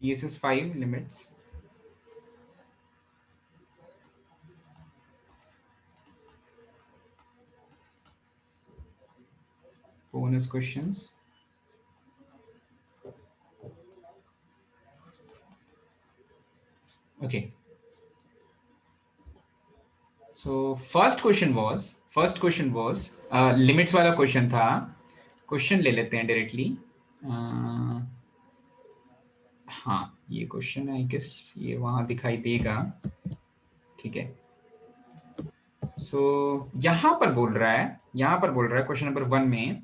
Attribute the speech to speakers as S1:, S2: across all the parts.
S1: PSS 5 limits. Bonus questions. Okay. So first question was limits वाला question था. Question ले लेते हैं डायरेक्टली. हाँ, ये क्वेश्चन आई गेस ये वहां दिखाई देगा. ठीक है. सो यहाँ पर बोल रहा है क्वेश्चन नंबर 1 में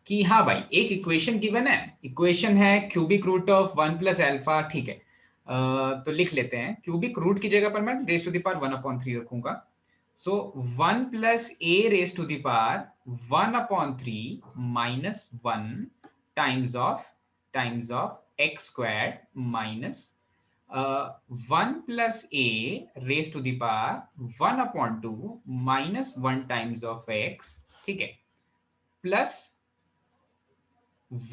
S1: कि हाँ भाई एक इक्वेशन गिवन है. इक्वेशन है cubic root of 1 plus alpha. ठीक है. तो लिख लेते हैं. क्यूबिक रूट की जगह पर मैं रेज टू द पावर 1/3 रखूंगा. So 1 plus a raise to the power 1/3 minus 1 times of x square minus 1 plus a raise to the power 1/2 minus 1 times of x. ठीक है. Plus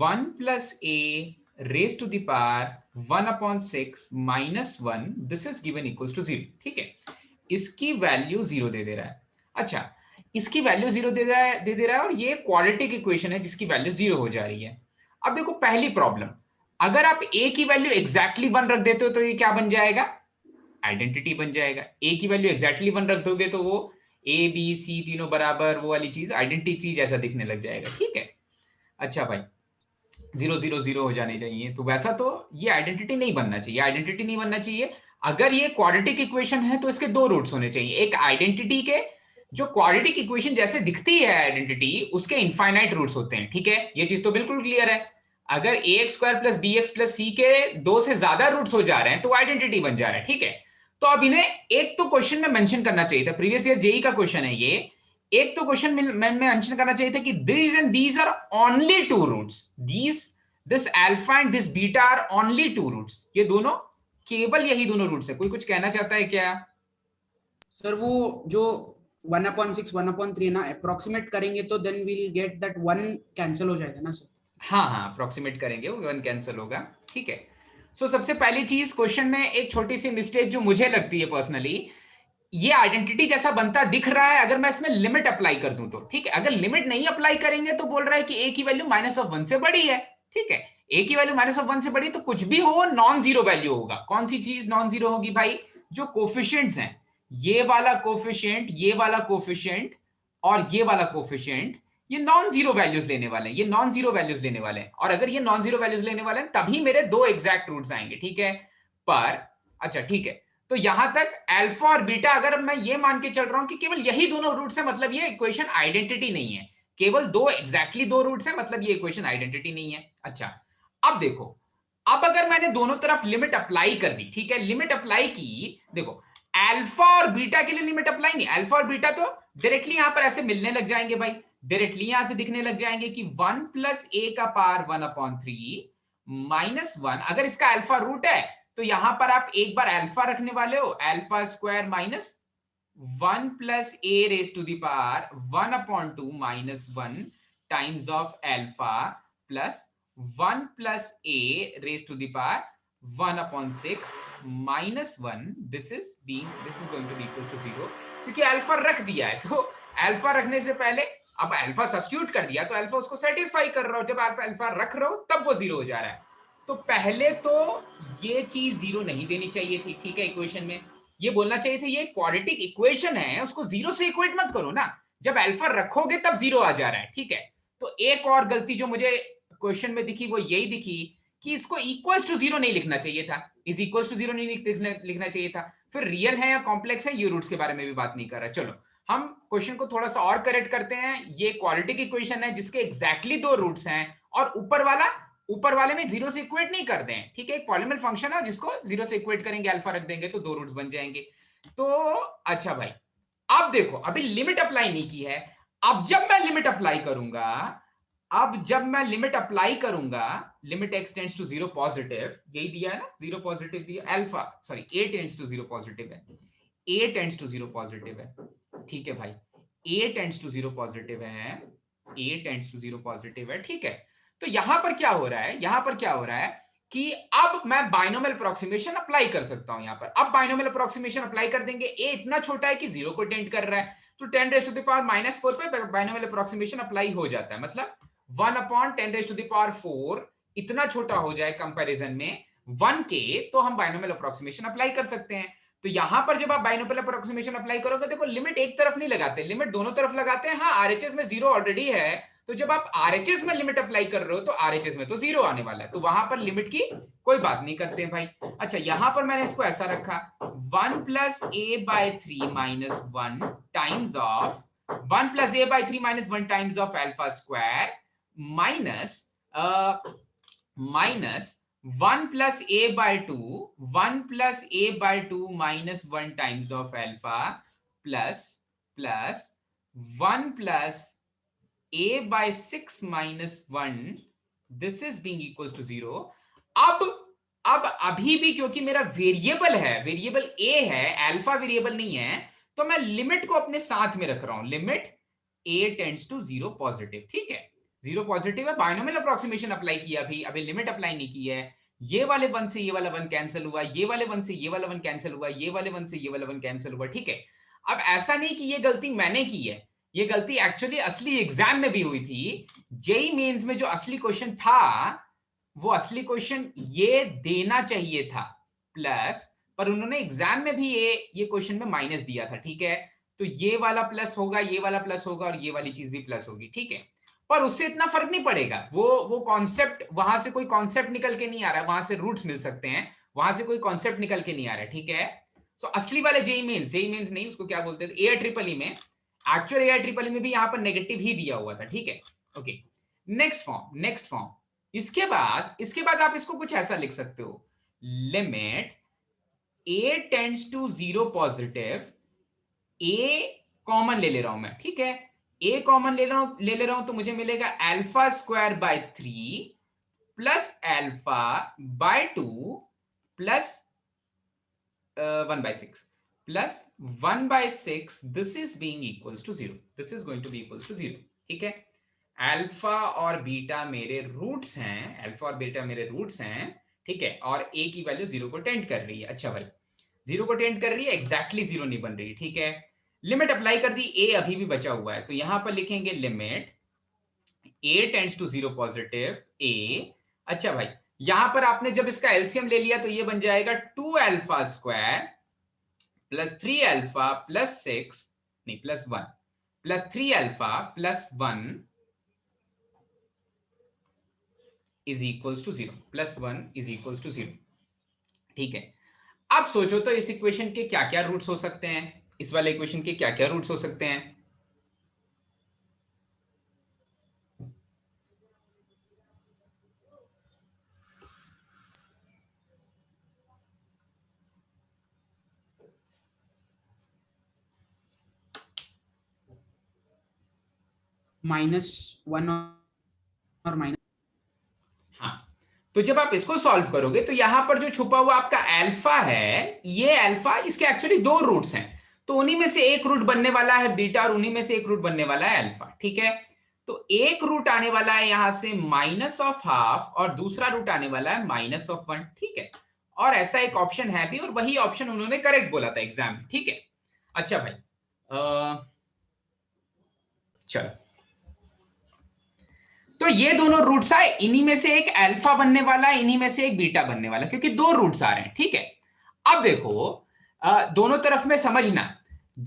S1: 1 plus a raise to the power 1/6 minus 1. This is given equals to 0. ठीक है. इसकी value 0 दे दे रहा है. अच्छा, इसकी value 0 दे दे रहा है और ये क्वाड्रेटिक इक्वेशन है जिसकी वैल्यू 0 हो जा रही है. अब देखो पहली प्रॉब्लम, अगर आप a की वैल्यू एग्जैक्टली 1 रख देते हो तो ये क्या बन जाएगा? आइडेंटिटी बन जाएगा. a की वैल्यू एग्जैक्टली 1 रख दोगे तो वो a b c तीनों बराबर वो वाली चीज आइडेंटिटी जैसा दिखने लग जाएगा. ठीक है. अच्छा भाई 0 0 0 हो जाने चाहिए. तो वैसा तो ये आइडेंटिटी नहीं बनना चाहिए. अगर ये क्वाड्रेटिक इक्वेशन है तो इसके दो रूट्स होने चाहिए. एक आइडेंटिटी के जो क्वाड्रेटिक इक्वेशन जैसे दिखती है आइडेंटिटी उसके इनफाइनाइट रूट्स होते हैं. ठीक है. ये चीज तो बिल्कुल क्लियर है. अगर ax² plus bx plus c के 2 से ज्यादा रूट्स हो जा रहे हैं तो आइडेंटिटी बन जा रहा है. ठीक है. तो अब इन्हें एक तो क्वेश्चन में मेंशन करना चाहिए था. प्रीवियस ईयर जेई का क्वेश्चन है ये. एक तो क्वेश्चन में मेंशन करना चाहिए था कि these are only two roots. This alpha and this beta are only two roots. ये दोनों केवल यही दोनों रूट्स है. कोई कुछ कहना चाहता है क्या?
S2: सर वो जो 1/6 1/3 ना अप्रोक्सीमेट करेंगे तो then will get that 1 cancel हो जाएगा ना सर.
S1: हाँ अप्रोक्सीमेट करेंगे वो 1 कैंसिल होगा. ठीक है. सो सबसे पहली चीज क्वेश्चन में एक छोटी सी मिस्टेक जो मुझे लगती है पर्सनली, ये आइडेंटिटी जैसा बनता दिख रहा है अगर मैं इसमें लिमिट अप्लाई कर दूं तो. ठीक है. अगर लिमिट नहीं अप्लाई करेंगे तो बोल रहा है कि a की वैल्यू -1 से बड़ी है. ठीक है. a की वैल्यू -1 से बड़ी तो कुछ भी हो नॉन जीरो वैल्यू होगा. कौन सी चीज नॉन जीरो होगी भाई? जो कोफिशिएंट्स हैं, ये वाला कोफिशिएंट, ये वाला कोफिशिएंट और ये वाला कोफिशिएंट, ये नॉन जीरो वैल्यूज लेने वाले हैं. और अगर ये नॉन जीरो वैल्यूज लेने वाले हैं तभी मेरे दो एग्जैक्ट रूट्स आएंगे. ठीक है. पर अच्छा ठीक है. तो यहां तक अल्फा और बीटा अगर मैं ये मान के चल रहा हूं कि केवल यही दोनों रूट्स है मतलब ये इक्वेशन आइडेंटिटी नहीं है. केवल दो एग्जैक्टली दो रूट्स है मतलब ये इक्वेशन आइडेंटिटी नहीं है. अच्छा, अब देखो, अब अगर मैंने दोनों तरफ लिमिट अप्लाई कर दी. ठीक है. लिमिट अप्लाई की. देखो अल्फा और बीटा के लिए लिमिट अप्लाई नहीं. अल्फा और बीटा तो डायरेक्टली यहां पर ऐसे मिलने लग जाएंगे भाई. डायरेक्टली यहां से दिखने लग जाएंगे कि 1 प्लस ए का पावर 1/3 माइनस 1. अगर इसका अल्फा रूट है तो यहां पर आप एक बार अल्फा रखने वाले हो. Alpha square minus 1 plus a raise to the power 1/2 minus 1 times of alpha plus 1 plus a raise to the power 1/6 minus 1. This is going to be equal to 0 क्योंकि अल्फा रख दिया है. तो अल्फा रखने से पहले अब अल्फा सब्स्टिट्यूट कर दिया तो अल्फा उसको सेटिस्फाई कर रहा हो. जब आप अल्फा रख रहे हो तब वो 0 हो जा रहा है. तो पहले तो ये चीज 0 नहीं देनी चाहिए थी. ठीक है. इक्वेशन में ये बोलना चाहिए था ये क्वाड्रेटिक इक्वेशन है उसको 0 से इक्वेट मत करो ना. जब अल्फा रखोगे तब 0 आ जा रहा है. ठीक है. तो एक और गलती जो मुझे क्वेश्चन में दिखी वो यही दिखी कि इसको इक्वल्स टू 0 नहीं लिखना चाहिए था. इज इक्वल्स टू 0 नहीं लिखना चाहिए था. फिर रियल है या कॉम्प्लेक्स है ये रूट्स के बारे में भी बात नहीं कर रहा. चलो हम क्वेश्चन को थोड़ा सा और करेक्ट करते हैं. ये क्वाड्रेटिक इक्वेशन है जिसके एग्जैक्टली दो रूट्स हैं और ऊपर वाले में 0 से इक्वेट नहीं कर दें. ठीक है. एक पॉलीनोमियल फंक्शन है जिसको 0 से इक्वेट करेंगे, अल्फा रख देंगे तो दो रूट्स बन जाएंगे. तो अच्छा भाई अब देखो अभी लिमिट अप्लाई नहीं की है. अब जब मैं लिमिट अप्लाई करूंगा limit x tends to 0 positive, यही दिया है ना, 0 पॉजिटिव दिया. Alpha sorry a tends to 0 positive है. a टेंड्स टू 0 पॉजिटिव है. ठीक है भाई. a टेंड्स टू 0 पॉजिटिव है. ठीक है. तो यहां पर क्या हो रहा है कि अब मैं बाइनोमियल अप्रोक्सीमेशन अप्लाई कर सकता हूं। यहां पर अब बाइनोमियल अप्रोक्सीमेशन अप्लाई कर देंगे। ए इतना छोटा है कि 0 को टेंड कर रहा है, तो 10⁻⁻⁴ पे बाइनोमियल अप्रोक्सीमेशन अप्लाई हो जाता है। मतलब 1/10⁻⁴ इतना छोटा हो जाए कंपैरिजन में 1 के, तो हम बाइनोमियल अप्रोक्सीमेशन अप्लाई कर सकते हैं। तो यहां पर जब आप बाइनोमियल अप्रोक्सीमेशन अप्लाई करोगे, देखो लिमिट एक तरफ नहीं लगाते, लिमिट दोनों तरफ लगाते हैं। हाँ, आरएचएस में 0 ऑलरेडी है, तो जब आप आरएचएस में लिमिट अप्लाई कर रहे हो तो आरएचएस में तो 0 आने वाला है, तो वहां पर लिमिट की कोई बात नहीं करते हैं भाई। अच्छा, यहां पर मैंने इसको ऐसा रखा 1 + a/3 - 1 times of 1 + a/3 - 1 times of alpha square minus 1 + a/2 1 + a/2 - 1 times of alpha plus 1 + a/6 - 1 this is being equals to 0। अब अभी भी क्योंकि मेरा वेरिएबल है, वेरिएबल a है, अल्फा वेरिएबल नहीं है, तो मैं लिमिट को अपने साथ में रख रहा हूं, limit a tends to 0 positive. ठीक है, 0 पॉजिटिव है, बाइनोमियल अप्रोक्सीमेशन अप्लाई किया, अभी लिमिट अप्लाई नहीं की है। ये वाले 1 से ये वाला 1 कैंसिल हुआ, ये वाले 1 से ये वाला 1 कैंसिल हुआ, ये वाले 1 से ये वाला 1 कैंसिल हुआ। ठीक है, अब ऐसा नहीं कि ये गलती मैंने की है, ये गलती एक्चुअली असली एग्जाम में भी हुई थी। जेई मेंस में जो असली क्वेश्चन था, वो असली क्वेश्चन ये देना चाहिए था प्लस, पर उन्होंने एग्जाम में भी ये क्वेश्चन में माइनस दिया था। ठीक है, तो ये वाला प्लस होगा, ये वाला प्लस होगा और ये वाली चीज भी प्लस होगी। ठीक है, पर उससे इतना फर्क नहीं पड़ेगा, वो कॉन्सेप्ट, वहां से कोई कॉन्सेप्ट निकल के नहीं आ रहा है, वहां से रूट्स मिल सकते हैं, वहां से कोई कॉन्सेप्ट निकल के नहीं आ रहा है। ठीक है, सो असली वाले जेई मेंस नहीं, उसको क्या बोलते थे, AIEEE में, एक्चुअल AIEEE में भी यहां पर नेगेटिव ही दिया हुआ था। ठीक है, ओके, नेक्स्ट फॉर्म। इसके बाद आप इसको कुछ ऐसा लिख सकते हो, limit a tends to 0 positive, a common ले रहा हूं मैं। ठीक है, a कॉमन ले ले रहा हूं तो मुझे मिलेगा α² 3 plus α/2 plus 1/6 plus 1/6, this is being equals to 0, this is going to be equals to 0। ठीक है, अल्फा और बीटा मेरे रूट्स हैं, अल्फा और बीटा मेरे रूट्स हैं। ठीक है, और a की वैल्यू 0 को टेंड कर रही है। अच्छा भाई, 0 को टेंड कर रही है, एग्जैक्टली 0 नहीं बन रही। ठीक है, लिमिट अप्लाई कर दी, a अभी भी बचा हुआ है, तो यहां पर लिखेंगे limit a tends to 0 positive a। अच्छा भाई, यहां पर आपने जब इसका एलसीएम ले लिया तो ये बन जाएगा 2α² प्लस 3α प्लस 6 नहीं plus 1 plus 3α plus 1 is equals to 0, plus 1 is equals to 0। ठीक है, अब सोचो तो इस इक्वेशन के क्या क्या रूट्स हो सकते हैं, इस वाले इक्वेशन के क्या क्या रूट्स हो सकते हैं।
S2: -1 और माइनस,
S1: हाँ, तो जब आप इसको सॉल्व करोगे तो यहां पर जो छुपा हुआ आपका अल्फा है, ये अल्फा, इसके एक्चुअली 2 रूट्स हैं, तो उन्हीं में से एक रूट बनने वाला है बीटा और उन्हीं में से एक रूट बनने वाला है अल्फा। ठीक है, तो एक रूट आने वाला है यहां से -½ और दूसरा रूट आने वाला है -1। ठीक है, और ऐसा एक ऑप्शन है भी, और वही ऑप्शन उन्होंने करेक्ट बोला था एग्जाम में। ठीक है, अच्छा भाई, चलो, तो ये दोनों रूट्स आए, इन्हीं में से एक अल्फा बनने वाला है, इन्हीं में से एक बीटा बनने वाला है, क्योंकि 2 रूट्स आ रहे हैं। ठीक है, अब देखो, दोनों तरफ में समझना,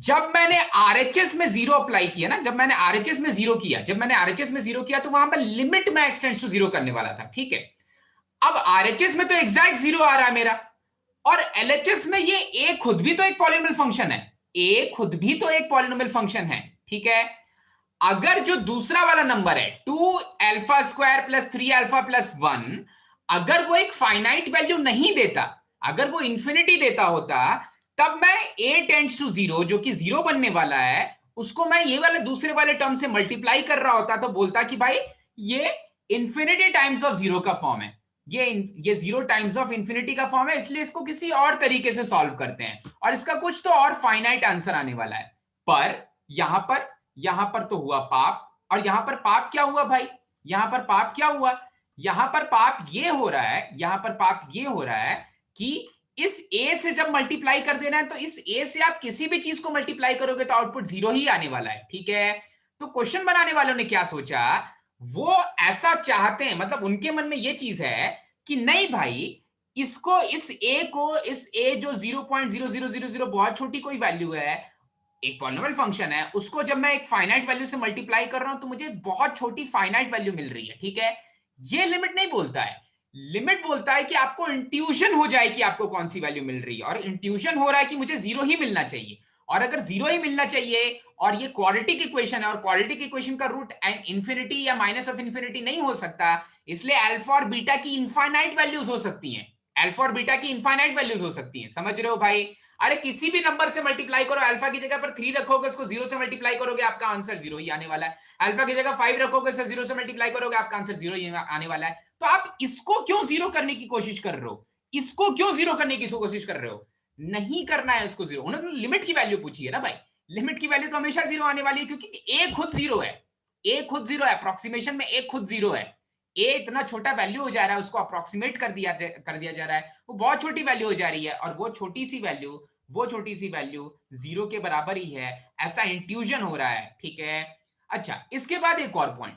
S1: जब मैंने आरएचएस में 0 अप्लाई किया ना, जब मैंने आरएचएस में 0 किया तो वहां पर लिमिट में x टेंड्स टू 0 करने वाला था। ठीक है, अब आरएचएस में तो एग्जैक्ट 0 आ रहा है मेरा, और एलएचएस में ये a खुद भी तो एक पॉलिनोमियल फंक्शन है, a खुद भी तो एक पॉलिनोमियल फंक्शन है। ठीक है, अगर जो दूसरा वाला नंबर है 2α² प्लस 3α प्लस 1, अगर वो एक फाइनाइट वैल्यू नहीं देता, अगर वो इंफिनिटी देता होता, तब मैं a टेंड्स टू 0 जो कि 0 बनने वाला है, उसको मैं ये वाले दूसरे वाले टर्म से मल्टीप्लाई कर रहा होता, तो बोलता कि भाई ये इंफिनिटी टाइम्स ऑफ 0 का फॉर्म है, ये 0 टाइम्स ऑफ इंफिनिटी का फॉर्म है, इसलिए इसको किसी और तरीके से सॉल्व करते हैं और इसका कुछ तो और फाइनाइट आंसर आने वाला है। पर यहां पर तो हुआ पाप, और यहां पर पाप क्या हुआ भाई, यहां पर पाप क्या हुआ, यहां पर पाप ये हो रहा है, यहां पर पाप ये हो रहा है कि इस a से जब मल्टीप्लाई कर देना है तो इस a से आप किसी भी चीज को मल्टीप्लाई करोगे तो आउटपुट 0 ही आने वाला है, ठीक है। तो क्वेश्चन बनाने वालों ने क्या सोचा, वो ऐसा चाहते हैं, मतलब उनके मन में ये चीज है कि नहीं भाई, इसको इस a को इस a जो 0.0000 बहुत छोटी कोई वैल्यू है, एक पॉलिनोमियल फंक्शन है, उसको जब मैं एक फाइनाइट वैल्यू से मल्टीप्लाई कर रहा हूं तो मुझे बहुत छोटी फाइनाइट वैल्यू मिल रही है, ठीक है। ये लिमिट नहीं बोलता है, लिमिट बोलता है कि आपको इंट्यूशन हो जाए कि आपको कौन सी वैल्यू मिल रही है, और इंट्यूशन हो रहा है कि मुझे 0 ही मिलना चाहिए, और अगर 0 ही मिलना चाहिए और ये क्वाड्रेटिक इक्वेशन है और क्वाड्रेटिक इक्वेशन का रूट इंफिनिटी या माइनस ऑफ इंफिनिटी नहीं हो सकता, इसलिए अल्फा और बीटा की इनफाइनाइट वैल्यूज हो सकती हैं, अल्फा और बीटा की इनफाइनाइट वैल्यूज हो सकती हैं, समझ रहे हो भाई। अरे किसी भी नंबर से मल्टीप्लाई करो, अल्फा की जगह पर 3 रखोगे, उसको 0 से मल्टीप्लाई करोगे, आपका आंसर 0 ही आने वाला है। अल्फा की जगह 5 रखोगे, उससे 0 से मल्टीप्लाई करोगे, आपका आंसर 0 ही आने वाला है। तो आप इसको क्यों 0 करने की कोशिश कर रहे हो, इसको क्यों 0 करने की कोशिश कर रहे हो, नहीं करना है उसको 0। उन्होंने लिमिट की वैल्यू पूछी है ना भाई, लिमिट की वैल्यू तो हमेशा 0 आने वाली है, क्योंकि a खुद 0 है, a खुद 0 है, अप्रोक्सीमेशन में a खुद 0 है। a इतना छोटा वैल्यू हो जा रहा है, उसको अप्रोक्सीमेट कर दिया जा रहा है, वो बहुत छोटी वैल्यू हो जा रही है, और वो छोटी सी वैल्यू 0 के बराबर ही है, ऐसा इंट्यूजन हो रहा है, ठीक है। अच्छा, इसके बाद एक और पॉइंट,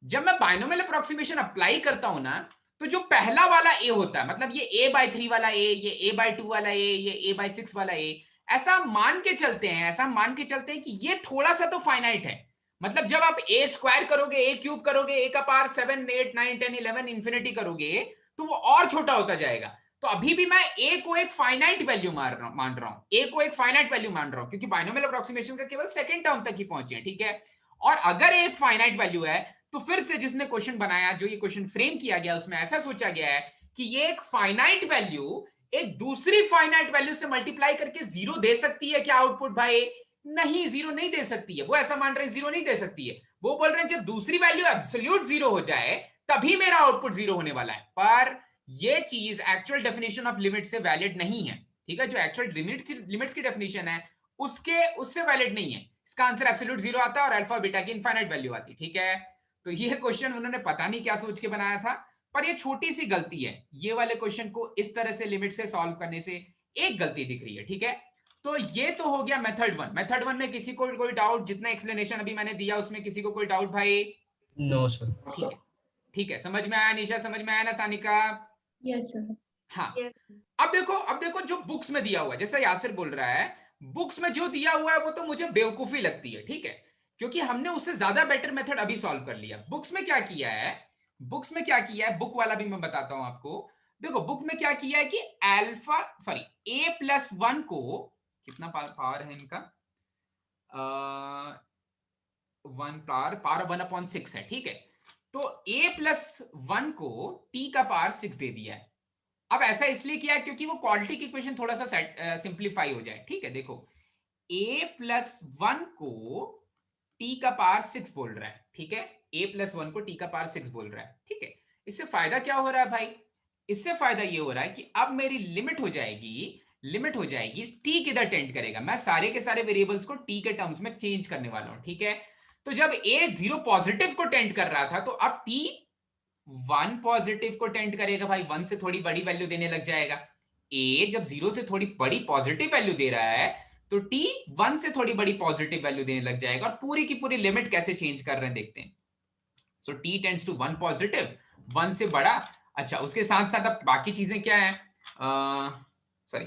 S1: जब मैं बाइनोमियल अप्रोक्सीमेशन अप्लाई करता हूं ना, तो जो पहला वाला a होता है, मतलब ये a/3 वाला a, ये a/2 वाला a, ये a/6 वाला a, ऐसा मान के चलते हैं कि ये थोड़ा सा तो फाइनाइट है। मतलब जब आप a स्क्वायर करोगे, a क्यूब करोगे, a का पावर 7 8 9 10 11 इंफिनिटी करोगे, तो वो और छोटा होता जाएगा। तो अभी भी मैं a को एक फाइनाइट वैल्यू मान रहा हूं, a को एक फाइनाइट वैल्यू मान रहा हूं, क्योंकि बाइनोमियल अप्रोक्सीमेशन का केवल सेकंड टर्म तक ही पहुंचे हैं, ठीक है। और अगर एक फाइनाइट वैल्यू है, तो फिर से जिसने क्वेश्चन बनाया, जो ये क्वेश्चन फ्रेम किया गया, उसमें ऐसा सोचा गया है कि ये एक फाइनाइट वैल्यू एक दूसरी फाइनाइट वैल्यू से मल्टीप्लाई करके 0 दे सकती है क्या आउटपुट भाई, नहीं, 0 नहीं दे सकती है। वो ऐसा मान रहे हैं 0 नहीं दे सकती है, वो बोल रहे हैं जब दूसरी वैल्यू एब्सोल्यूट 0 हो जाए तभी मेरा आउटपुट 0 होने वाला है। पर ये चीज एक्चुअल डेफिनेशन ऑफ लिमिट से वैलिड नहीं है, ठीक है। जो एक्चुअल लिमिट्स की डेफिनेशन है उससे वैलिड नहीं है, इसका आंसर एब्सोल्यूट 0 आता है और अल्फा बीटा की इनफाइनाइट वैल्यू आती है, ठीक है। तो ये क्वेश्चन उन्होंने पता नहीं क्या सोच के बनाया था, पर ये छोटी सी गलती है, ये वाले क्वेश्चन को इस तरह से लिमिट से सॉल्व करने से एक गलती दिख रही है, ठीक है। तो ये तो हो गया मेथड 1। मेथड 1 में किसी को कोई डाउट, जितना एक्सप्लेनेशन अभी मैंने दिया उसमें किसी को कोई डाउट भाई?
S3: No sir.
S1: ठीक है, ठीक है, समझ में आया निशा, समझ में आया ना सानिका?
S4: Yes sir.
S1: हाँ। अब देखो जो बुक्स में दिया हुआ है, जैसा यासिर बोल रहा है, बुक्स में जो दिया हुआ है वो तो मुझे बेवकूफी लगती है, ठीक है, क्योंकि हमने उससे ज्यादा बेटर मेथड अभी सॉल्व कर लिया। बुक्स में क्या किया है, बुक वाला भी मैं बताता हूं आपको। देखो बुक में क्या किया है कि a+1 को, कितना पावर है इनका, 1 पावर 1/6 है, ठीक है। तो a+1 को t का पावर 6 दे दिया है। अब ऐसा इसलिए किया है क्योंकि वो क्वाड्रेटिक इक्वेशन थोड़ा सा सिंप्लीफाई हो जाए, ठीक है। देखो a+1 को t का पावर 6 बोल रहा है, ठीक है, a+1 को t का पावर 6 बोल रहा है, ठीक है। इससे फायदा क्या हो रहा है भाई, इससे फायदा ये हो रहा है कि अब मेरी लिमिट हो जाएगी t किधर टेंड करेगा, मैं सारे के सारे वेरिएबल्स को t के टर्म्स में चेंज करने वाला हूं, ठीक है। तो जब a 0 पॉजिटिव को टेंड कर रहा था, तो अब t 1 पॉजिटिव को टेंड करेगा भाई, 1 से थोड़ी बड़ी वैल्यू देने लग जाएगा। a जब 0 से थोड़ी बड़ी पॉजिटिव वैल्यू दे रहा है, तो t 1 से थोड़ी बड़ी पॉजिटिव वैल्यू देने लग जाएगा, और पूरी की पूरी लिमिट कैसे चेंज कर रहे हैं देखते हैं। सो t टेंड्स टू 1 पॉजिटिव, 1 से बड़ा। अच्छा, उसके साथ साथ अब बाकी चीजें क्या है, सॉरी,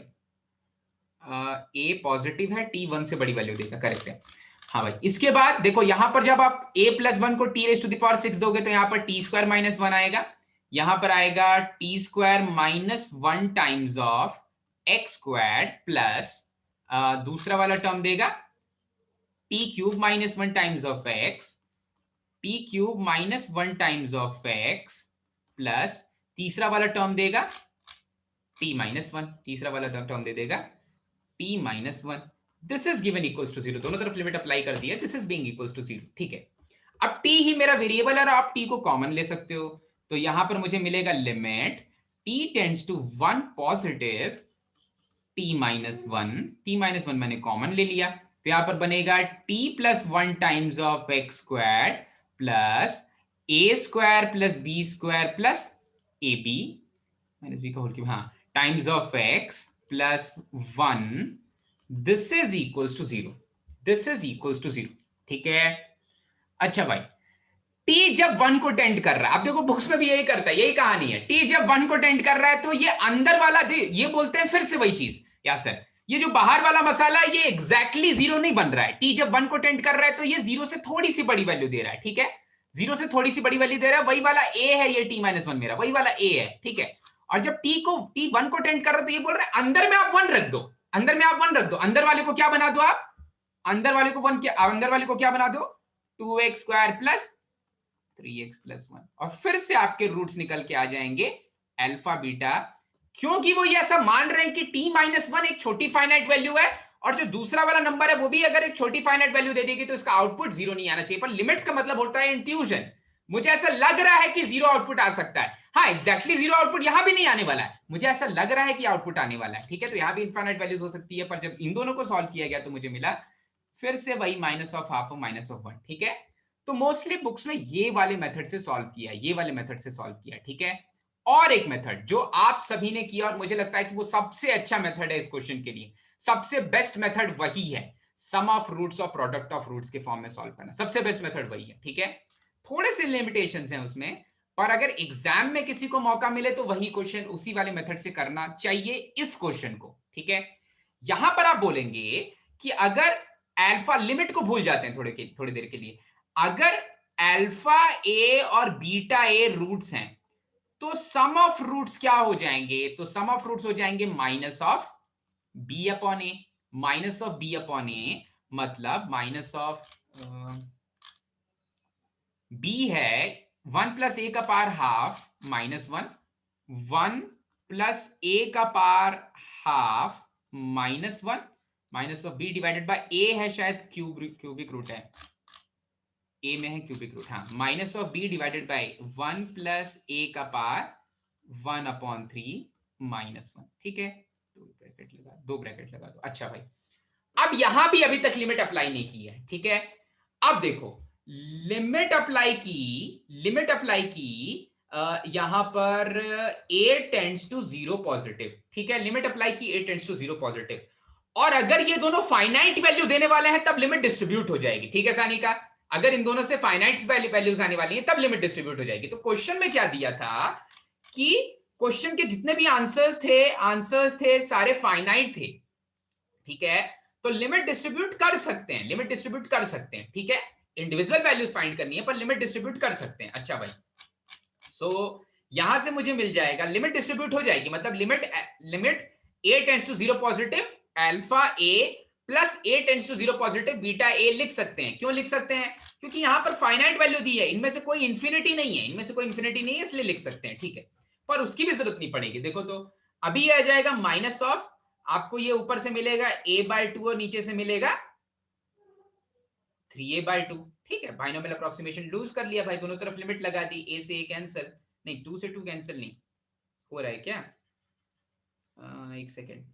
S1: a पॉजिटिव है, t 1 से बड़ी वैल्यू देगा, करेक्ट है। हाँ भाई, इसके बाद देखो यहां पर जब आप a+1 को t⁻6 दोगे तो यहां पर t² - 1 आएगा, यहां पर आएगा t² - 1 times of x² plus दूसरा वाला टर्म देगा t³ - 1 times of x, t³ - 1 times of x plus तीसरा वाला टर्म देगा t-1, तीसरा वाला टर्म दे देगा t-1। This is given equals to 0, दोनों तरफ लिमिट अप्लाई कर दिया, this is being equals to 0, ठीक है। अब t ही मेरा वेरिएबल है और आप t को कॉमन ले सकते हो, तो यहां पर मुझे मिलेगा limit t tends to 1 positive t-1 मैंने कॉमन ले लिया, तो यहां पर बनेगा t + 1 times of x² plus a square plus b square plus a b minus b का होल क्यूब, हाँ, times of x plus 1, this is equals to 0, this is equals to 0। ठीक है, अच्छा भाई, टी जब 1 को टेंड कर रहा है, आप देखो बुक्स में भी यही करता है, यही कहानी है, टी जब 1 को टेंड कर रहा है तो ये अंदर वाला ये बोलते हैं फिर से वही चीज, या सर ये जो बाहर वाला मसाला है ये एग्जैक्टली जीरो नहीं बन रहा है, टी जब 1 को टेंड कर रहा है तो ये जीरो से थोड़ी सी बड़ी वैल्यू दे रहा है। ठीक है, जीरो से थोड़ी सी बड़ी वैल्यू दे रहा है, वही वाला ए है, ये टी माइनस 1 मेरा वही वाला ए है। ठीक है, और जब टी 1 को टेंड कर रहा है तो ये बोल रहा है अंदर में आप 1 रख दो, अंदर में आप 1 रख दो, अंदर वाले को क्या बना दो आप, अंदर वाले को 1 क्या, अंदर वाले को क्या बना दो, 2x square plus 3x plus 1, और फिर से आपके रूट्स निकल के आ जाएंगे अल्फा बीटा, क्योंकि वो ये ऐसा मान रहे हैं कि t माइनस 1 एक छोटी फाइनाइट वैल्यू है, और जो दूसरा वाला नंबर है वो भी अगर एक छोटी फाइनाइट वैल्यू दे देगी तो इसका आउटपुट जीरो नहीं आना चाहिए। पर लिमिट्स का मतलब होता है इंट्यूजन, मुझे ऐसा लग रहा है कि जीरो आउटपुट आ सकता है, हाँ एग्जैक्टली जीरो आउटपुट यहां भी नहीं आने वाला है, मुझे ऐसा लग रहा है कि आउटपुट आने वाला है। ठीक है, तो यहां भी इनफाइनाइट वैल्यूज हो सकती है, पर जब इन दोनों को सॉल्व किया गया तो मुझे मिला फिर से वही माइनस ऑफ हाफ और माइनस ऑफ 1। ठीक है, तो मोस्टली बुक्स में ये वाले मेथड से सॉल्व किया, ये वाले मेथड से सॉल्व किया। ठीक है, और एक मेथड जो आप सभी ने किया और मुझे लगता है कि वो सबसे अच्छा मेथड है इस क्वेश्चन के लिए, सबसे बेस्ट मेथड वही है, सम ऑफ रूट्स और प्रोडक्ट ऑफ रूट्स के फॉर्म में सॉल्व करना, सबसे बेस्ट मेथड वही है। ठीक है, थोड़े से लिमिटेशंस हैं उसमें, पर अगर एग्जाम में किसी को मौका मिले तो वही क्वेश्चन उसी वाले मेथड से करना चाहिए इस क्वेश्चन को। ठीक है, यहां पर आप बोलेंगे कि अगर अल्फा, लिमिट को भूल जाते हैं थोड़ी देर के लिए, अगर अल्फा ए और बीटा ए रूट्स हैं तो सम ऑफ रूट्स क्या हो जाएंगे, तो सम ऑफ रूट्स हो जाएंगे minus of b upon a, minus of b upon a मतलब माइनस ऑफ बी है 1 प्लस ए का power half minus 1, 1 plus a का power half minus 1, minus of b divided by a है शायद cubic root है, a में है cubic root, हाँ, minus of b divided by 1 plus a का पावर 1 अपॉन 3 माइनस 1। ठीक है, दो ब्रैकेट लगा दो। अच्छा भाई, अब यहां भी अभी तक लिमिट अप्लाई नहीं की है। ठीक है, अब देखो लिमिट अप्लाई की यहां पर a टेंड्स टू 0 पॉजिटिव। ठीक है, लिमिट अप्लाई की a टेंड्स टू 0 पॉजिटिव, और अगर ये दोनों फाइनाइट वैल्यू देने वाले हैं तब लिमिट डिस्ट्रीब्यूट हो जाएगी। ठीक है सानी का, अगर इन दोनों से फाइनाइट वैल्यूज आने वाली है तब लिमिट डिस्ट्रीब्यूट हो जाएगी। तो क्वेश्चन में क्या दिया था कि क्वेश्चन के जितने भी आंसर्स थे सारे फाइनाइट थे। ठीक है, तो लिमिट डिस्ट्रीब्यूट कर सकते हैं, लिमिट डिस्ट्रीब्यूट कर सकते हैं। ठीक है, इंडिविजुअल वैल्यूज फाइंड करनी है पर लिमिट डिस्ट्रीब्यूट कर सकते हैं। अच्छा भाई, सो यहां से मुझे मिल जाएगा, लिमिट डिस्ट्रीब्यूट हो जाएगी, मतलब limit a tends to 0 positive alpha a plus a tends to 0 positive beta a लिख सकते हैं। क्यों लिख सकते हैं, क्योंकि यहां पर फाइनाइट वैल्यू दी है, इनमें से कोई इंफिनिटी नहीं है, इनमें से कोई इंफिनिटी नहीं है, इसलिए लिख सकते हैं। ठीक है, पर उसकी भी जरूरत नहीं पड़ेगी। देखो तो अभी आ जाएगा माइनस ऑफ, आपको ये ऊपर से मिलेगा a/2 और नीचे से मिलेगा 3a/2। ठीक है, बाइनोमियल अप्रोक्सीमेशन लूज कर लिया भाई, दोनों तरफ लिमिट लगा दी, a से a कैंसिल, नहीं 2 से 2 कैंसिल नहीं हो रहा है क्या, एक सेकेंड,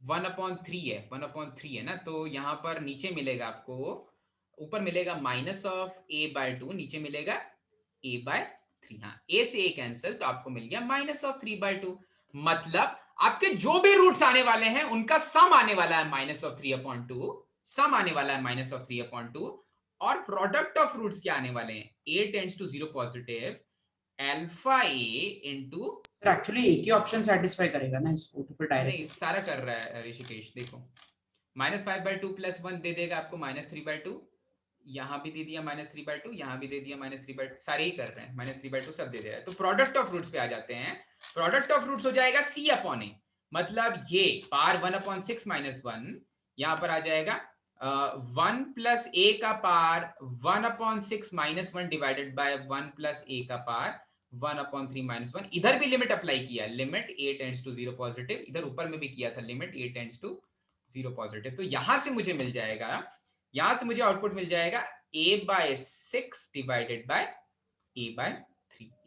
S1: 1/3 है, 1/3 है ना, तो यहां पर नीचे मिलेगा आपको, ऊपर मिलेगा माइनस ऑफ a/2, नीचे मिलेगा a/3, हाँ a से a कैंसिल, तो आपको मिल गया माइनस ऑफ 3/2, मतलब आपके जो भी रूट्स आने वाले हैं उनका सम आने वाला है माइनस ऑफ 3/2, सम आने वाला है माइनस ऑफ 3/2, और प्रोडक्ट ऑफ रूट्स क्या आने वाले हैं, a tends to 0 positive alpha a into,
S2: sir actually एक ही ऑप्शन सेटिस्फाई करेगा ना इसको, तो फिर
S1: नहीं
S2: डायरेक्ट
S1: सारा कर रहा है ऋषिकेश, देखो -5/2 प्लस 1 दे देगा आपको -3/2, यहां भी दे दिया -3/2, यहां भी दे दिया -3/2, सारे ही कर रहे हैं -3/2 सब दे दे रहा है। तो प्रोडक्ट ऑफ रूट्स पे आ जाते हैं, प्रोडक्ट ऑफ रूट्स हो जाएगा c अपॉन ए, मतलब ये पावर 1/6 -1, यहां पर आ जाएगा 1 प्लस ए का power 1/6 -1 divided by 1 plus a का पावर 1/3 -1, इधर भी लिमिट अप्लाई किया, limit a tends to 0 positive, इधर ऊपर में भी किया था limit a tends to 0 positive, तो यहां से मुझे मिल जाएगा, यहां से मुझे आउटपुट मिल जाएगा a/6 divided by a/3,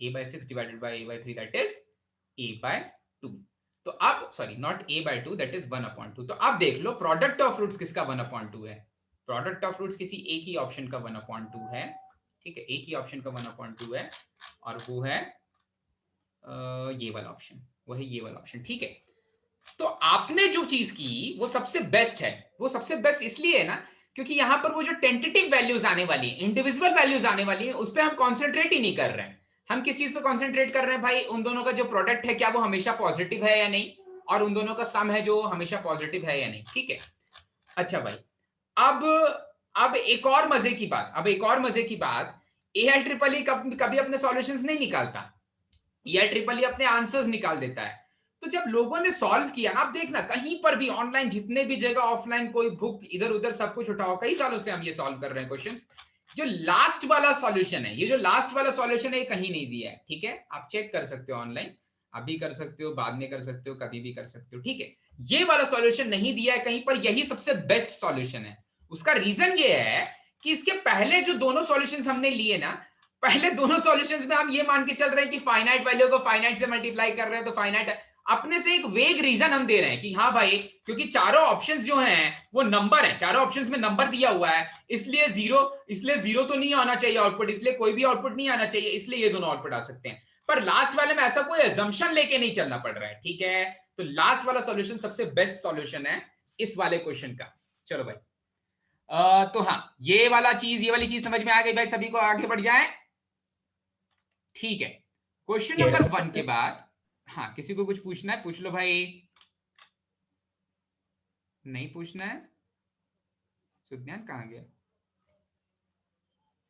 S1: a/6 divided by a/3 that is a/2। तो अब sorry not a/2 that is 1/2। तो अब देख लो प्रोडक्ट ऑफ रूट्स किसका 1/2 है, प्रोडक्ट ऑफ रूट्स किसी एक ही ऑप्शन का 1/2 है। ठीक है, एक ही ऑप्शन का 1/2 है और वो है ये वाला ऑप्शन, वो है ये वाला ऑप्शन। ठीक है, तो आपने जो चीज की वो सबसे बेस्ट है। वो सबसे बेस्ट इसलिए है ना क्योंकि यहां पर वो जो टेंटेटिव वैल्यूज आने वाली है, इंडिविजुअल वैल्यूज आने वाली है, उस पर हम कॉन्सेंट्रेट ही नहीं कर रहे हैं। हम किस चीज पे कॉन्सेंट्रेट कर रहे हैं भाई? उन दोनों का जो प्रोडक्ट है क्या वो हमेशा पॉजिटिव है या नहीं, और उन दोनों का सम है जो हमेशा पॉजिटिव है या नहीं। ठीक है, अच्छा भाई, अब एक और मजे की बात, AIEEE कभी अपने सॉल्यूशंस नहीं निकालता, AIEEE अपने आंसर्स निकाल देता है। तो जब लोगों ने सॉल्व किया ना, आप देखना कहीं पर भी ऑनलाइन, जितने भी जगह, ऑफलाइन, कोई बुक इधर उधर सब कुछ उठाओ, कई सालों से हम ये सॉल्व कर रहे हैं क्वेश्चंस, जो लास्ट वाला सॉल्यूशन है, ये जो लास्ट वाला सॉल्यूशन है, ये कहीं नहीं दिया है। ठीक है, आप चेक कर सकते हो ऑनलाइन, अभी कर सकते हो, बाद में कर सकते हो, कभी भी कर सकते हो। ठीक है, ये वाला सॉल्यूशन नहीं दिया है कहीं पर, यही सबसे बेस्ट सॉल्यूशन है। उसका रीजन ये है कि इसके पहले जो दोनों सॉल्यूशंस हमने लिए ना, पहले दोनों सॉल्यूशंस में हम ये मान के चल रहे हैं कि फाइनाइट वैल्यू को फाइनाइट से मल्टीप्लाई कर रहे हैं तो फाइनाइट, अपने से एक वेग रीजन हम दे रहे हैं कि हाँ भाई, क्योंकि चारों ऑप्शंस जो हैं वो नंबर हैं, चारों ऑप्शंस में नंबर दिया हुआ है, इसलिए जीरो तो नहीं आना चाहिए आउटपुट, इसलिए कोई भी आउटपुट नहीं आना चाहिए, इसलिए ये दोनों आउटपुट आ सकते हैं। पर लास्ट वाले में ऐसा कोई अजम्पशन लेके नहीं चलना पड़ रहा है। ठीक है, तो लास्ट वाला सॉल्यूशन सबसे बेस्ट सॉल्यूशन है इस वाले क्वेश्चन का। चलो भाई, तो हाँ, ये वाली चीज समझ में आ गई भाई सभी को? आगे बढ़ जाए। ठीक है, क्वेश्चन नंबर 1 के बाद, हाँ, किसी को कुछ पूछना है पूछ लो भाई, नहीं पूछना है? सुज्ञान कहाँ गया?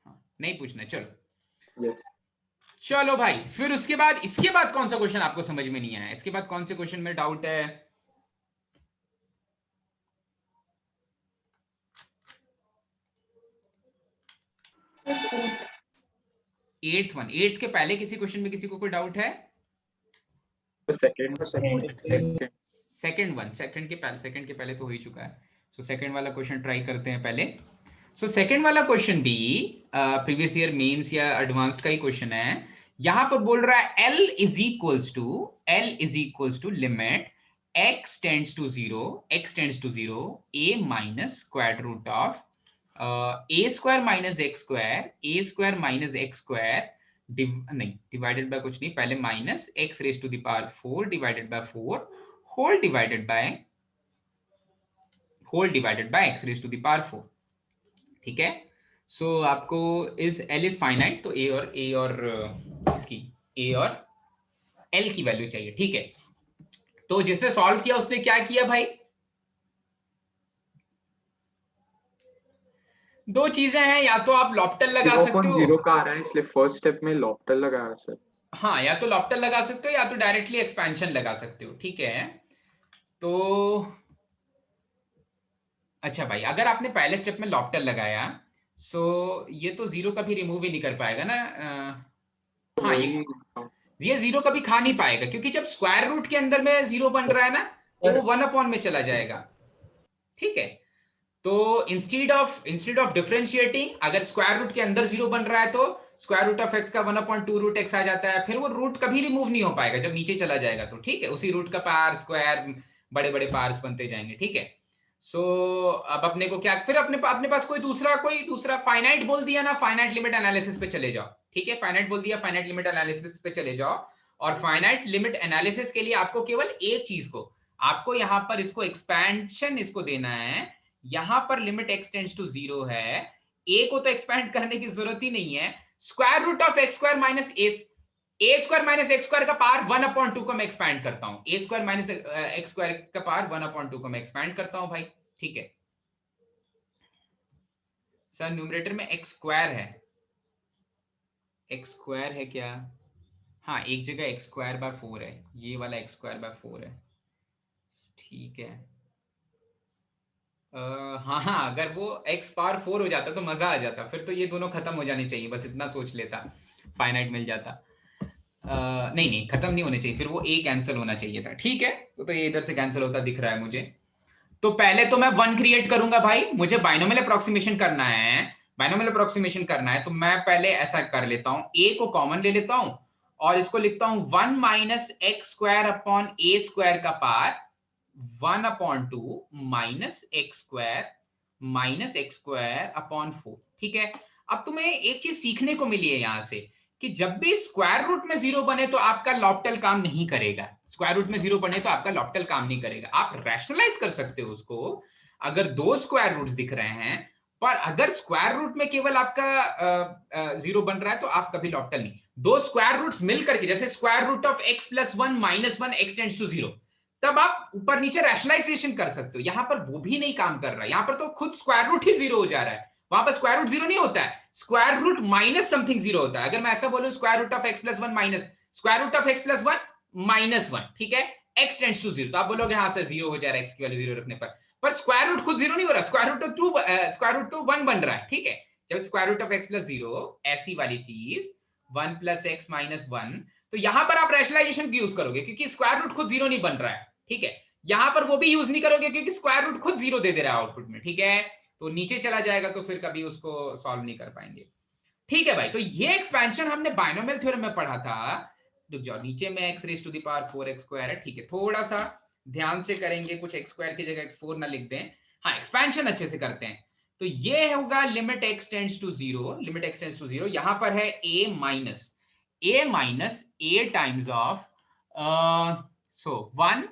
S1: हाँ, नहीं पूछना है, चलो। चलो भाई, फिर उसके बाद, इसके बाद कौन सा क्वेश्चन आपको समझ में नहीं आया? इसके बाद कौन से क्वेश्चन में डाउट है? एट्थ के पहले किसी क्वेश्चन में किसी को कोई डाउट है?
S3: सेकंड
S1: के पहले तो हो ही चुका है। सो सेकंड वाला क्वेश्चन ट्राई करते हैं पहले। सो सेकंड वाला क्वेश्चन भी प्रीवियस ईयर मेंस या एडवांस्ड का ही क्वेश्चन है। यहां पर बोल रहा है L is equals to limit x tends to zero a minus square root of a square minus x square नहीं, डिवाइडेड बाय कुछ नहीं, पहले minus x raise to the power 4 divided by 4 whole divided by x raise to the power 4। ठीक है, so आपको is L is finite, तो a और इसकी a और L की वैल्यू चाहिए। ठीक है, तो जिसने सॉल्व किया उसने क्या किया भाई? दो चीजें हैं, या तो आप लॉप्टल लगा सकते हो,
S3: 0.0 का आ रहा है इसलिए फर्स्ट स्टेप में लॉप्टल लगा रहा है सर।
S1: हाँ, या तो लॉप्टल लगा सकते हो या तो डायरेक्टली एक्सपेंशन लगा सकते हो। ठीक है, तो अच्छा भाई, अगर आपने पहले स्टेप में लॉप्टल लगाया, सो ये तो जीरो कभी रिमूव ही नहीं कर पाएगा ना। हाँ, ये जीरो कभी खा नहीं पाएगा, क्योंकि जब स्क्वायर रूट के अंदर में जीरो बन रहा है ना, तो वो 1 में चला जाएगा। ठीक है, तो इंस्टेड ऑफ डिफरेंशिएटिंग, अगर स्क्वायर रूट के अंदर जीरो बन रहा है तो स्क्वायर रूट ऑफ एक्स का 1/2 रूट एक्स आ जाता है, फिर वो रूट कभी रिमूव नहीं हो पाएगा जब नीचे चला जाएगा तो। ठीक है, उसी रूट का पार स्क्वायर, बड़े बड़े पार्स बनते जाएंगे। ठीक है, सो अब अपने को क्या, फिर अपने पास कोई दूसरा फाइनाइट बोल दिया ना, फाइनाइट लिमिट एनालिसिस पे चले जाओ। ठीक है, फाइनाइट बोल दिया, फाइनाइट लिमिट एनालिसिस पे चले जाओ, और फाइनाइट लिमिट एनालिसिस के लिए आपको केवल एक चीज को, आपको यहां पर इसको एक्सपेंशन इसको देना है। यहां पर लिमिट x टेंड्स टू 0 है, a को तो एक्सपैंड करने की जरूरत ही नहीं है। Square root of x square minus a square minus x square का पावर 1/2 को मैं एक्सपैंड करता हूं, a square minus x square का पावर 1/2 को मैं एक्सपैंड करता हूं भाई। ठीक है सर, न्यूमरेटर में एक्स स्क्वायर है क्या? हाँ, एक जगह एक्स स्क्वायर बाय 4 है, ये वाला एक्स स्क्वायर बाय 4 है। ठीक है, हाँ, अगर वो x पावर 4 हो जाता तो मजा आ जाता, फिर तो ये दोनों खत्म हो जाने चाहिए, बस इतना सोच लेता, फाइनाइट मिल जाता। नहीं, खत्म नहीं होने चाहिए, फिर वो a कैंसिल होना चाहिए था। ठीक है, तो ये इधर से कैंसिल होता दिख रहा है मुझे। तो पहले तो मैं 1 क्रिएट करूंगा भाई, मुझे बाइनोमियल अप्रोक्सीमेशन करना है, तो मैं पहले ऐसा कर लेता हूं, a को कॉमन ले लेता हूं और इसको लिखता हूं 1 minus x square upon a square का पार 1/2 माइनस एक्स स्क्वायर अपॉन 4। ठीक है, अब तुम्हें एक चीज सीखने को मिली है यहां से कि जब भी स्क्वायर रूट में 0 बने तो आपका लॉप्टल काम नहीं करेगा। स्क्वायर रूट में 0 बने तो आपका लॉप्टल काम नहीं करेगा। आप रैशनलाइज कर सकते हो उसको अगर दो स्क्वायर रूट्स दिख रहे हैं, पर अगर स्क्वायर रूट में केवल आपका 0 बन रहा है तो आप कभी लॉप्टल नहीं। दो स्क्वायर रूट्स मिलकर के, जैसे square root of x plus 1 minus 1 x tends to 0, तब आप ऊपर नीचे रैशनलाइजेशन कर सकते हो। यहां पर वो भी नहीं काम कर रहा है, यहां पर तो खुद स्क्वायर रूट ही 0 हो जा रहा है। वहां पर स्क्वायर रूट 0 नहीं होता है, स्क्वायर रूट माइनस समथिंग 0 होता है। अगर मैं ऐसा बोलूं square root of x plus 1 minus square root of x plus 1 minus 1, ठीक है, x टेंड्स टू 0, तो आप बोलोगे हाँ सर 0 हो जा रहा है x की वैल्यू 0 रखने पर स्क्वायर रूट खुद 0 नहीं हो रहा, स्क्वायर रूट तो 1 बन रहा है, ठीक है। जब square root of x plus 0 ऐसी वाली चीज 1 प्लस एक्स माइनस 1, तो यहां पर आप रैशनलाइजेशन यूज करोगे क्योंकि स्क्वायर रूट खुद 0 नहीं बन रहा है, ठीक है। यहां पर वो भी यूज नहीं करोगे क्योंकि स्क्वायर रूट खुद 0 दे रहा है आउटपुट में, ठीक है। तो नीचे चला जाएगा तो फिर कभी उसको सॉल्व नहीं कर पाएंगे, ठीक है भाई। तो ये एक्सपेंशन हमने बाइनोमियल थ्योरम में पढ़ा था। रुक जाओ, नीचे में x raise to the power 4x square है, ठीक है। थोड़ा सा ध्यान से करेंगे, कुछ x स्क्वायर की जगह x4 ना लिख दें। हाँ, एक्सपेंशन अच्छे से करते हैं। तो ये होगा limit x tends to 0, limit x tends to 0, यहां पर है a minus a times of so 1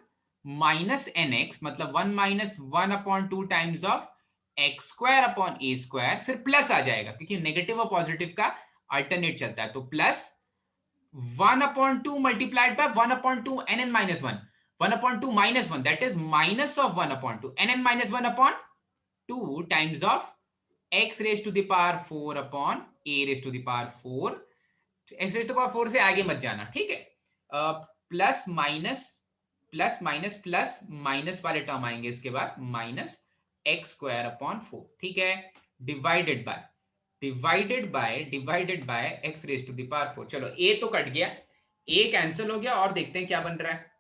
S1: minus nx, मतलब 1 minus 1 upon 2 times of x square upon a square, फिर प्लस आ जाएगा क्योंकि नेगेटिव और पॉजिटिव का अल्टरनेट चलता है। तो plus 1 upon 2 multiplied by 1 upon 2 nn minus 1, 1 upon 2 minus 1, that is minus of 1 upon 2 nn minus 1 upon 2 times of x raise to the power 4 upon a raise to the power 4। x raise to power 4 से आगे मत जाना, ठीक है। Plus minus plus minus plus minus वाले term आएंगे इसके बाद, माइनस एक्स स्क्वायर अपॉन 4, ठीक है, divided by x raise to the power 4। चलो a तो कट गया, a कैंसिल हो गया, और देखते हैं क्या बन रहा है।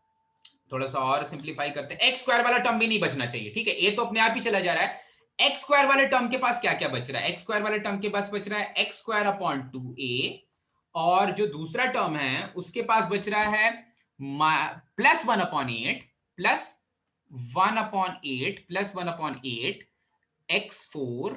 S1: थोड़ा सा और सिंप्लीफाई करते हैं, एक्स स्क्वायर वाला टर्म भी नहीं बचना चाहिए, ठीक है। a तो अपने आप ही चला जा रहा है। एक्स स्क्वायर वाले टर्म के पास क्या क्या बच रहा है, एक्स स्क्वायर वाले टर्म के पास बच रहा है एक्स स्क्वायर अपॉन 2a, और जो दूसरा टर्म है उसके पास बच रहा है plus 1 upon 8 plus 1 upon 8 plus 1 upon 8 x4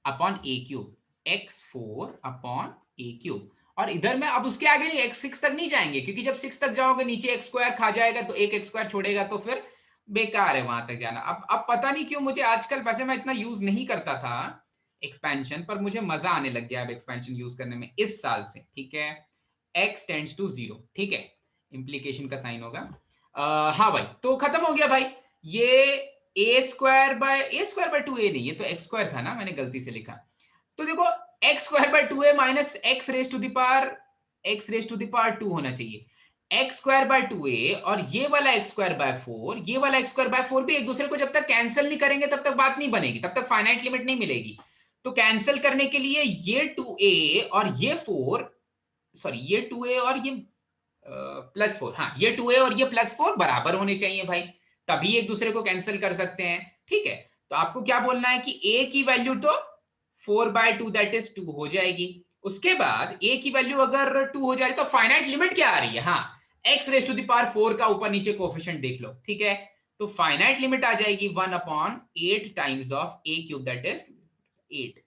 S1: upon a cube, x4 upon a cube. और इधर में अब उसके आगे x6 तक नहीं जाएंगे क्योंकि जब 6 तक जाओगे नीचे x स्क्वायर खा जाएगा, तो एक x स्क्वायर छोड़ेगा तो फिर बेकार है वहां तक जाना। अब पता नहीं क्यों मुझे आजकल, वैसे मैं इतना यूज नहीं करता था एक्सपेंशन, पर मुझे मजा आने लग गया अब एक्सपेंशन यूज करने में इस साल से, ठीक है। x टेंड्स टू 0, ठीक है, इंप्लीकेशन का साइन होगा। हाँ भाई, तो खत्म हो गया भाई। ये a स्क्वायर बाय 2a नहीं, ये तो x स्क्वायर था ना, मैंने गलती से लिखा। तो देखो x square by 2a minus x raise to the power 2 होना चाहिए। x स्क्वायर बाय 2a और ये वाला x स्क्वायर बाय 4, ये वाला x स्क्वायर बाय 4 भी एक दूसरे को जब तक कैंसिल नहीं करेंगे तब तक बात नहीं बनेगी, तब तक फाइनाइट लिमिट नहीं मिलेगी। तो कैंसिल करने के लिए ये 2a और ये 4, सॉरी ये 2a और ये प्लस 4, हाँ ये 2a और ये प्लस 4 बराबर होने चाहिए भाई, तभी एक दूसरे को कैंसिल कर सकते हैं, ठीक है। तो आपको क्या बोलना है कि a की वैल्यू तो 4/2 दैट इज 2 हो जाएगी। उसके बाद a की वैल्यू अगर 2 हो जाए तो फाइनाइट लिमिट क्या आ रही है, हाँ x raise to the power 4 का ऊपर नीचे कोएफिशिएंट देख लो, ठीक है। तो फाइनाइट लिमिट आ जाएगी 1 upon 8 times of a cube that is 8,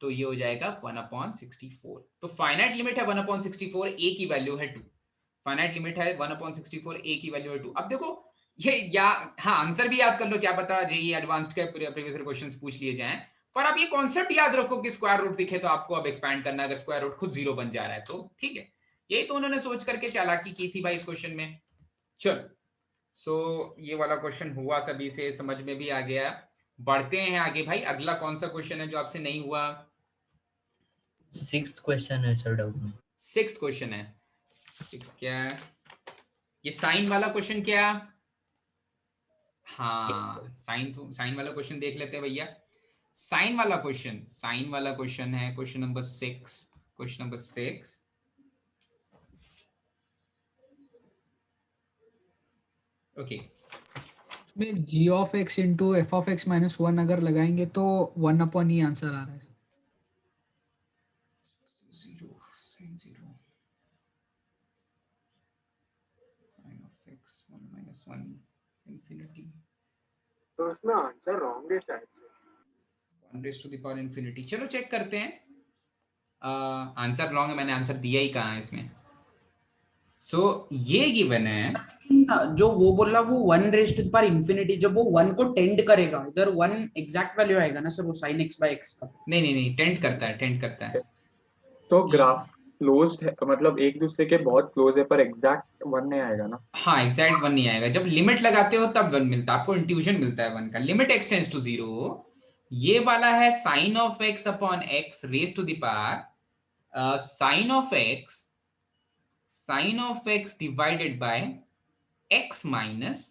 S1: तो ये हो जाएगा 1 अपॉन 64। तो फाइनाइट लिमिट है 1 अपॉन 64, a की वैल्यू है 2, फाइनाइट लिमिट है 1 अपॉन 64, a की वैल्यू है 2। अब देखो ये, या हाँ आंसर भी याद कर लो, क्या पता जेईई एडवांस्ड के प्रीवियस क्वेश्चंस पूछ लिए जाएं। पर आप ये कॉन्सेप्ट याद रखो कि स्क्वायर रूट दिखे तो आपको अब एक्सपैंड करना, अगर स्क्वायर रूट खुद 0 बन जा रहा है तो, ठीक है। यही तो उन्होंने सोच करके चालाकी की थी भाई इस क्वेश्चन में। चलो, सो ये वाला क्वेश्चन हुआ, सभी से समझ में भी आ गया। बढ़ते हैं आगे भाई, अगला कौन सा क्वेश्चन है जो आपसे नहीं हुआ?
S4: 6th क्वेश्चन है सर डाउट में।
S1: 6th क्वेश्चन है, 6 क्या ये साइन वाला क्वेश्चन क्या? हाँ साइन वाला क्वेश्चन देख लेते हैं भैया। साइन वाला क्वेश्चन है क्वेश्चन नंबर 6। ओके,
S5: में g of x into F of x minus 1 अगर लगाएंगे तो 1 अपॉन ई आंसर आ रहा है।
S3: तो उसमें आंसर रॉन्ग है शायद।
S1: 1 raise to the power infinity, चलो चेक करते हैं। आंसर रॉन्ग है, मैंने आंसर दिया ही कहाँ है इसमें। सो ये गिवन है,
S2: लेकिन जो वो बोला वो 1 इंफिनिटी, जब वो 1 को टेंड करेगा, इधर 1 एग्जैक्ट वैल्यू आएगा ना सर, वो sin x by x का।
S1: नहीं नहीं नहीं, टेंड करता है, टेंड करता है।
S3: तो ग्राफ क्लोज्ड है, मतलब एक दूसरे के बहुत क्लोज है, पर एग्जैक्ट 1 नहीं आएगा ना।
S1: हाँ एग्जैक्ट 1 नहीं आएगा, जब लिमिट लगाते हो तब 1 मिलता है आपको, इंट्यूशन मिलता है 1 का। लिमिट x टेंड्स टू 0, ये वाला है sin of x upon x raise to the power sin of x divided by x minus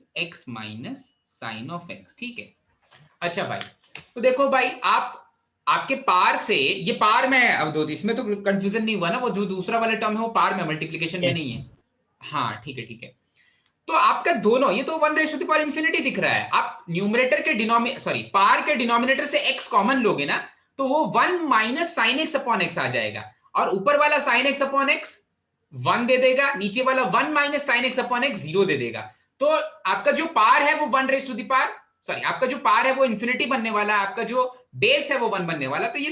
S1: sin of x, ठीक है। अच्छा भाई, तो देखो भाई, आपके पार से, ये पार में है अवधूत, इसमें तो कंफ्यूजन नहीं हुआ ना, वो जो दूसरा वाला टर्म है वो पार में, मल्टीप्लीकेशन में नहीं है। हाँ ठीक है ठीक है। तो आपका दोनों, ये तो 1 raise to the power infinity दिख रहा है, आप न्यूमरेटर के पार के डिनोमिनेटर से x कॉमन लोगे ना, तो वो 1 minus sine x upon x आ जाएगा, और ऊपर वाला साइन एक्स अपॉन एक्स 1 दे देगा, नीचे वाला 1 minus sine x upon x 0 दे देगा। तो आपका जो पार है वो 1 रेज़ टू द पावर, आपका जो पार है वो इंफिनिटी बनने वाला है, आपका जो बेस है वो 1 बनने वाला। तो ये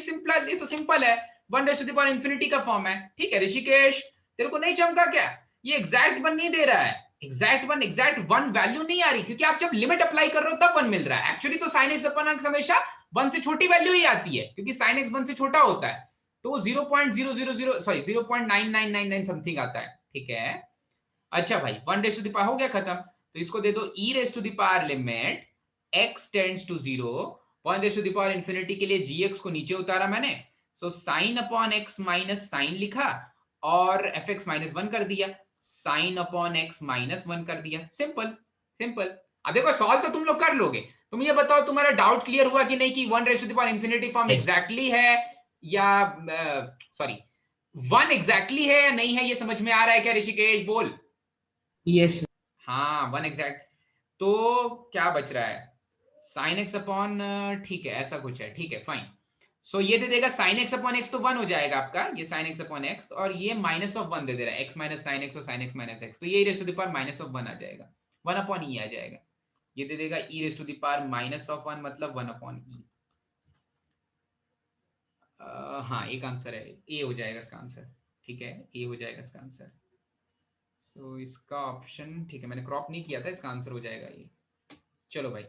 S1: तो सिंपल है, 1 raise to the power infinity का फॉर्म है, ठीक है। ऋषिकेश, तेरे को नहीं चमका क्या? ये एग्जैक्ट 1 नहीं दे रहा है, एग्जैक्ट वन वैल्यू नहीं आ रही, क्योंकि आप जब लिमिट अप्लाई कर रहे हो तब 1 मिल रहा है। एक्चुअली तो sin x अपॉन x हमेशा 1 से छोटी वैल्यू ही आती है, क्योंकि sin x 1 से छोटा होता है, तो वो 0.09999 समथिंग आता है, ठीक है। अच्छा भाई, 1 रेज़ टू द पावर हो गया खत्म, तो इसको दे दो e raise to the power limit x tends to 0, 1 raise to the power infinity के लिए gx को नीचे उतारा मैंने, सो sin अपॉन x माइनस साइन लिखा और fx माइनस 1 कर दिया, sin अपॉन x माइनस 1 कर दिया, सिंपल सिंपल। अब देखो सॉल्व तो तुम लोग कर लोगे, तुम ये बताओ तुम्हारा डाउट क्लियर हुआ कि नहीं कि 1 raise to the power infinity form exactly है या 1 एग्जैक्टली है या नहीं है, ये समझ में आ रहा है क्या ऋषिकेश? बोल।
S2: यस।
S1: हाँ 1 एग्जैक्ट, तो क्या बच रहा है, sin x अपॉन, ठीक है ऐसा कुछ है, ठीक है फाइन। सो ये दे देगा sin x अपॉन x, तो 1 हो जाएगा आपका ये sin x अपॉन x, और ये माइनस ऑफ 1 दे दे रहा है x माइनस sin x और sin x माइनस x, तो ये e raise to the power minus of 1 आ जाएगा, 1 अपॉन e आ जाएगा। ये दे देगा e raise to the power minus of 1, मतलब 1 अपॉन e। हाँ एक आंसर है, ए हो जाएगा इसका आंसर, ठीक है, ए हो जाएगा इसका आंसर। सो इसका ऑप्शन, ठीक है, मैंने क्रॉप नहीं किया था, इसका आंसर हो जाएगा ये। चलो भाई,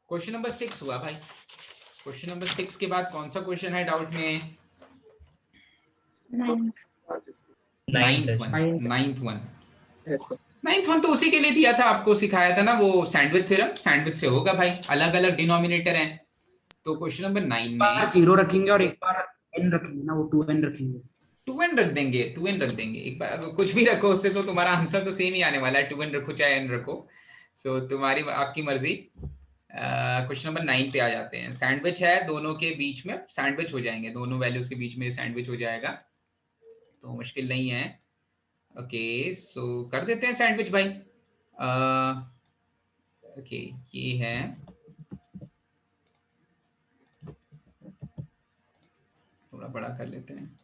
S1: क्वेश्चन नंबर 6 हुआ भाई। क्वेश्चन नंबर 6 के बाद कौन सा क्वेश्चन है डाउट में? नाइन्थ वन तो उसी के लिए दिया था, आपको सिखाया था ना वो सैंडविच थ्योरम, सैंडविच से होगा भाई, अलग अलग डिनोमिनेटर हैं। तो क्वेश्चन नंबर 9 में
S2: 0 रखेंगे और एक बार n रखेंगे ना, वो 2n रखेंगे,
S1: 2n रख देंगे, 2n रख देंगे, एक बार कुछ भी रखो उससे तो तुम्हारा आंसर तो सेम ही आने वाला है, 2n रखो चाहे n रखो, सो तुम्हारी आपकी मर्जी। क्वेश्चन नंबर 9 पे आ जाते हैं। सैंडविच है, दोनों के बीच में सैंडविच हो जाएंगे, दोनों वैल्यूज के बीच में सैंडविच हो जाएगा, तो मुश्किल नहीं है। ओके सो कर देते हैं सैंडविच भाई। ओके ये है, थोड़ा बड़ा कर लेते हैं,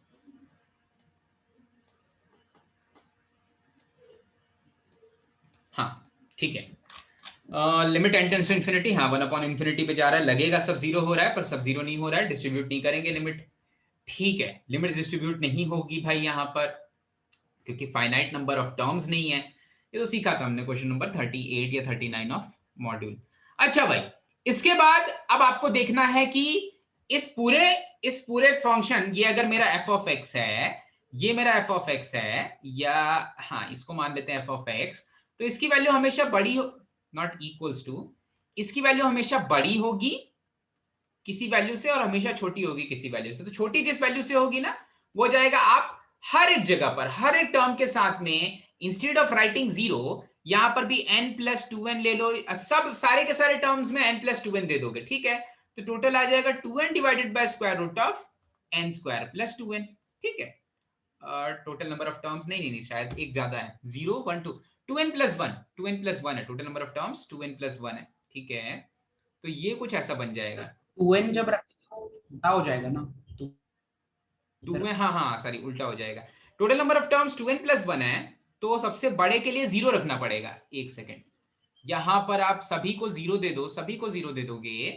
S1: हाँ ठीक है। Limit n tends to infinity, हाँ 1 अपॉन इंफिनिटी पे जा रहा है, लगेगा सब 0 हो रहा है पर सब 0 नहीं हो रहा है, डिस्ट्रीब्यूट नहीं करेंगे लिमिट, ठीक है। लिमिट डिस्ट्रीब्यूट नहीं होगी भाई यहाँ पर, क्योंकि फाइनाइट नंबर ऑफ टर्म्स नहीं है, ये तो सीखा था हमने क्वेश्चन नंबर 38 या 39 ऑफ मॉड्यूल। अच्छा भाई, इसके बाद अब आपको देखना है कि इस पूरे फंक्शन, ये अगर मेरा f ऑफ x है, ये मेरा f ऑफ x है, या हाँ इसको मान लेते हैं f ऑफ x, तो इसकी वैल्यू हमेशा बड़ी हो, नॉट इक्वल्स टू, इसकी वैल्यू हमेशा बड़ी होगी किसी वैल्यू से और हमेशा छोटी होगी किसी वैल्यू से। तो छोटी जिस वैल्यू से होगी ना, वो जाएगा, आप हर एक जगह पर हर एक टर्म के साथ में इंस्टेड ऑफ राइटिंग 0, यहां पर भी n प्लस 2n ले लो, सब सारे के सारे टर्म्स में n प्लस 2n दे दोगे, ठीक है। तो टोटल आ जाएगा 2n divided by square root of n square plus 2n, ठीक है। टोटल नंबर ऑफ टर्म्स नहीं शायद एक ज्यादा है, 0 1 2, 2n प्लस 1 है total number of terms, 2n plus 1 है, ठीक है। तो ये कुछ ऐसा बन जाएगा,
S2: 2n जब रखेंगे तो छोटा हो जाएगा ना, तो
S1: 2n, हाँ सॉरी उल्टा हो जाएगा। Total number of terms 2n plus 1 है, तो सबसे बड़े के लिए 0 रखना पड़ेगा, एक सेकेंड, यहां पर आप सभी को 0 दे दो, सभी को 0 दे दोगे,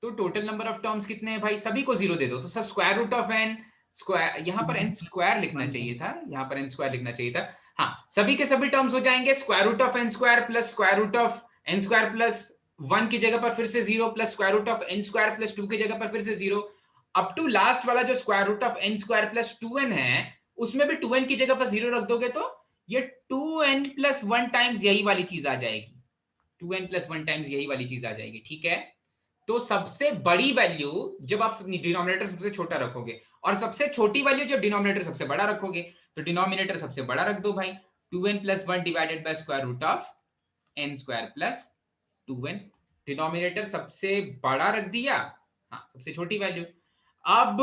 S1: तो टोटल नंबर ऑफ टर्म्स कितने हैं भाई, सभी को 0 दे दो, तो सब square root of n, square, यहाँ पर n स्क्वायर लिखना चाहिए था, यहाँ पर n स्क्वायर लिखना चाहिए था। हाँ, सभी के सभी टर्म्स हो जाएंगे square root of n square plus square root of n square plus 1 की जगह पर फिर से 0 plus square root of n square plus 2 की जगह पर फिर से 0 अप टू लास्ट वाला जो square root of n square plus 2n है, उसमें भी 2n की जगह पर 0 रख दोगे तो ये 2n प्लस 1 टाइम्स यही वाली चीज आ जाएगी, 2n प्लस 1 टाइम्स यही वाली चीज आ जाएगी। ठीक है, तो सबसे बड़ी वैल्यू जब आप डिनोमिनेटर सबसे छोटा रखोगे और सबसे छोटी वैल्यू जब डिनोमिनेटर सबसे बड़ा रखोगे, तो डिनोमिनेटर सबसे बड़ा रख दो भाई, 2n plus 1 divided by square root of n square plus 2n। Denominator सबसे बड़ा रख दिया, हाँ सबसे छोटी वैल्यू। अब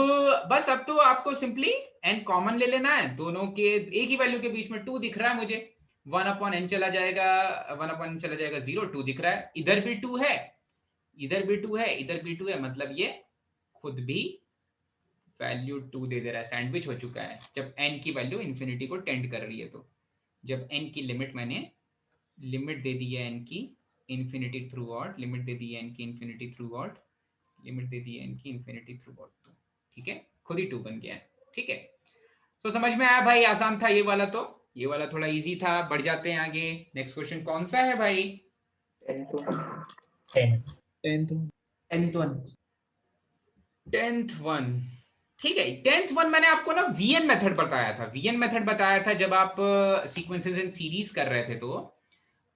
S1: बस अब तो आपको सिंपली n कॉमन ले लेना है, दोनों के एक ही वैल्यू के बीच में 2 दिख रहा है मुझे, 1/n चला जाएगा, 1/n चला जाएगा 0, 2 दिख रहा है, इधर भी 2 है, इधर भी 2 है, इधर भी 2 है, मतलब ये खुद भी वैल्यू 2 दे दे रहा है, सैंडविच हो चुका है जब n की वैल्यू इंफिनिटी को टेंड कर रही है। तो जब n की लिमिट, मैंने लिमिट दे दी है n की इंफिनिटी थ्रू आउट, लिमिट दे दी है n की इंफिनिटी थ्रू आउट, लिमिट दे दी है n की इंफिनिटी थ्रू आउट, तो ठीक है खुद ही 2 बन गया है। ठीक है, तो समझ में आया भाई, आसान था ये वाला, तो ये वाला थोड़ा इजी था। बढ़ जाते हैं आगे, नेक्स्ट क्वेश्चन कौन सा है भाई? 10th one. ठीक है, 10th वन मैंने आपको ना वीएन मेथड बताया था, वीएन मेथड बताया था जब आप सीक्वेंसेस इन सीरीज कर रहे थे, तो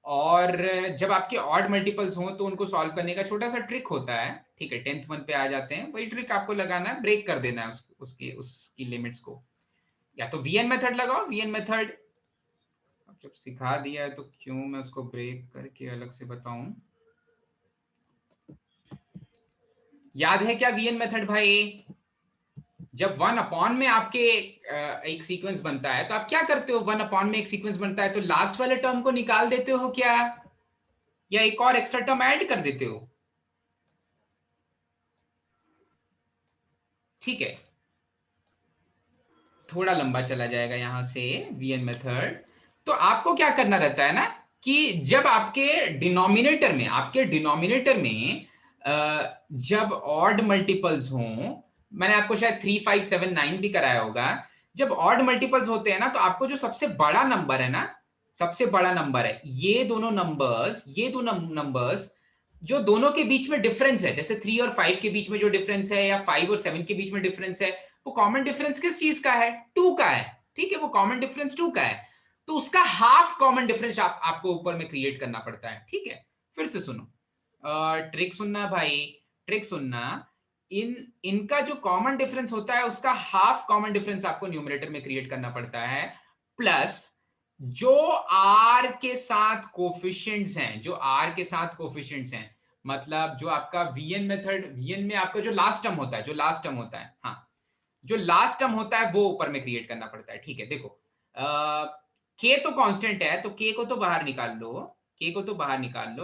S1: और जब आपके ऑड मल्टीपल्स हों तो उनको सॉल्व करने का छोटा सा ट्रिक होता है। ठीक है, 10th वन पे आ जाते हैं, वही ट्रिक आपको लगाना है, ब्रेक कर देना है उसकी लिमिट्स को, या तो वीएन मेथड लगाओ, वीएन मेथड अब जब सिखा दिया है तो क्यों मैं उसको ब्रेक करके अलग से बताऊं। याद है क्या वीएन मेथड भाई? जब 1/n में आपके एक सीक्वेंस बनता है तो आप क्या करते हो, 1/n में एक सीक्वेंस बनता है तो लास्ट वाले टर्म को निकाल देते हो क्या, या एक और एक्स्ट्रा टर्म ऐड कर देते हो? ठीक है, थोड़ा लंबा चला जाएगा यहां से वीएन मेथड। तो आपको क्या करना रहता है ना कि जब आपके डिनोमिनेटर में जब ऑड मल्टीपल्स हों, मैंने आपको शायद 3, 5, 7, 9 भी कराया होगा, जब ऑड मल्टीपल्स होते हैं ना तो आपको जो सबसे बड़ा नंबर है ना, सबसे बड़ा नंबर है, ये दो नंबर्स जो दोनों के बीच में डिफरेंस है, जैसे 3 और 5 के बीच में जो डिफरेंस है, या 5 और 7 के बीच में डिफरेंस है, वो कॉमन डिफरेंस किस चीज का है? 2 का है। ठीक है, वो कॉमन डिफरेंस 2 का है, तो उसका हाफ कॉमन डिफरेंस आपको ऊपर में क्रिएट करना पड़ता है। ठीक है, फिर से सुनो, ट्रिक सुनना भाई, ट्रिक सुनना, इनका जो कॉमन डिफरेंस होता है उसका हाफ कॉमन डिफरेंस आपको न्यूमरेटर में क्रिएट करना पड़ता है, प्लस जो आर के साथ कोफिशिएंट्स हैं, मतलब जो आपका वीएन में आपका जो लास्ट टर्म होता है, हाँ जो लास्ट टर्म होता है वो ऊपर में क्रिएट करना पड़ता है। ठीक है, देखो के तो कांस्टेंट है, तो के को तो बाहर निकाल लो,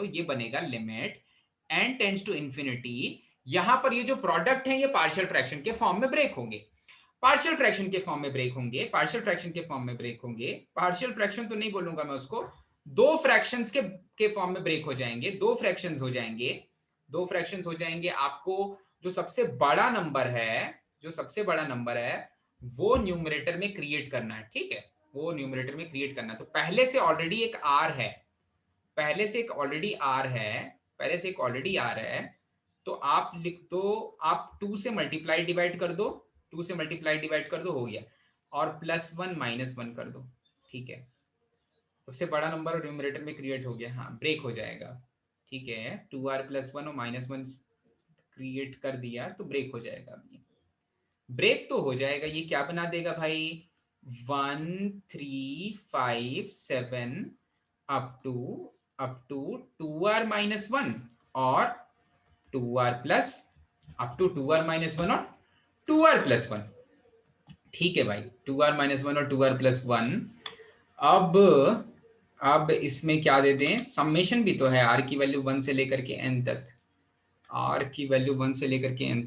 S1: ये बनेगा limit n tends to infinity. यहां पर ये जो प्रोडक्ट है ये पार्शियल फ्रैक्शन के फॉर्म में ब्रेक होंगे, पार्शियल फ्रैक्शन तो नहीं बोलूंगा मैं उसको, दो फ्रैक्शंस के फॉर्म में ब्रेक हो जाएंगे, दो फ्रैक्शंस हो जाएंगे। आपको जो सबसे बड़ा नंबर है वो न्यूमरेटर में क्रिएट करना है। ठीक है, वो न्यूमरेटर में क्रिएट करना है, तो पहले से ऑलरेडी एक r है, तो आप लिख दो, आप 2 से मल्टीप्लाई डिवाइड कर दो, हो गया, और +1 -1 कर दो। ठीक है, सबसे बड़ा नंबर न्यूमरेटर में क्रिएट हो गया, हाँ ब्रेक हो जाएगा। ठीक है, 2r +1 और -1 क्रिएट कर दिया तो ब्रेक हो जाएगा। अभी ब्रेक तो हो जाएगा, ये क्या बना देगा भाई, 1 3 5 7 अप टू 2r -1 और 2r plus up to 2r -1 और 2r + 1। ठीक है भाई, 2r -1 और 2r + 1। अब इसमें क्या दे दें, समेशन भी तो है, r की वैल्यू 1 से लेकर के n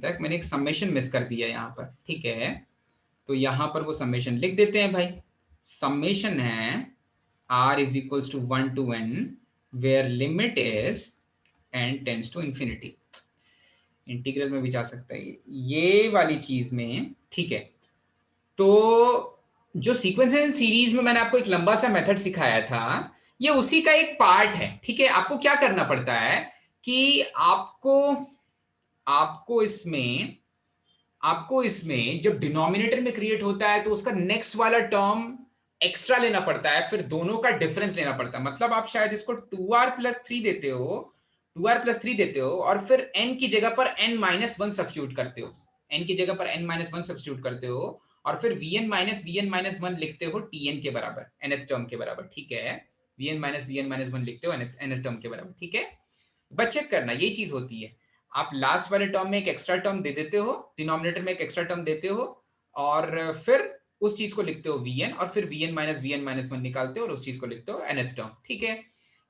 S1: तक, मैंने एक समेशन मिस कर दिया यहाँ पर। ठीक है, तो यहाँ पर वो समेशन लिख देते हैं भाई, समेशन है r = 1 to n where limit is n tends to infinity. Integral में भी जा सकता है ये वाली चीज में। ठीक है, तो जो सीक्वेंस एंड सीरीज में मैंने आपको एक लंबा सा मेथड सिखाया था, ये उसी का एक पार्ट है, ठीक है। आपको क्या करना पड़ता है कि आपको इसमें जब डिनोमिनेटर में क्रिएट होता है तो उसका नेक्स्ट वाला टर्म एक्स्ट्रा लेना पड़ता है, फिर दोनों का डिफरेंस लेना पड़ता है। मतलब आप शायद इसको 2r+3 देते हो और फिर n की जगह पर n-1 सब्स्टिट्यूट करते हो, n की जगह पर n-1 सब्स्टिट्यूट करते हो और फिर vn-1 लिखते हो tn के बराबर, nth टर्म के बराबर, ठीक है। vn-1 लिखते हो nth टर्म के बराबर, ठीक है। बस चेक करना, यही चीज होती है। आप लास्ट वाले टर्म में एक एक्स्ट्रा टर्म दे देते हो, डिनोमिनेटर में एक एक्स्ट्रा टर्म देते हो और फिर उस चीज को लिखते हो vn और फिर vn-1 निकालते हो और उस चीज को लिखते हो nth टर्म, ठीक है।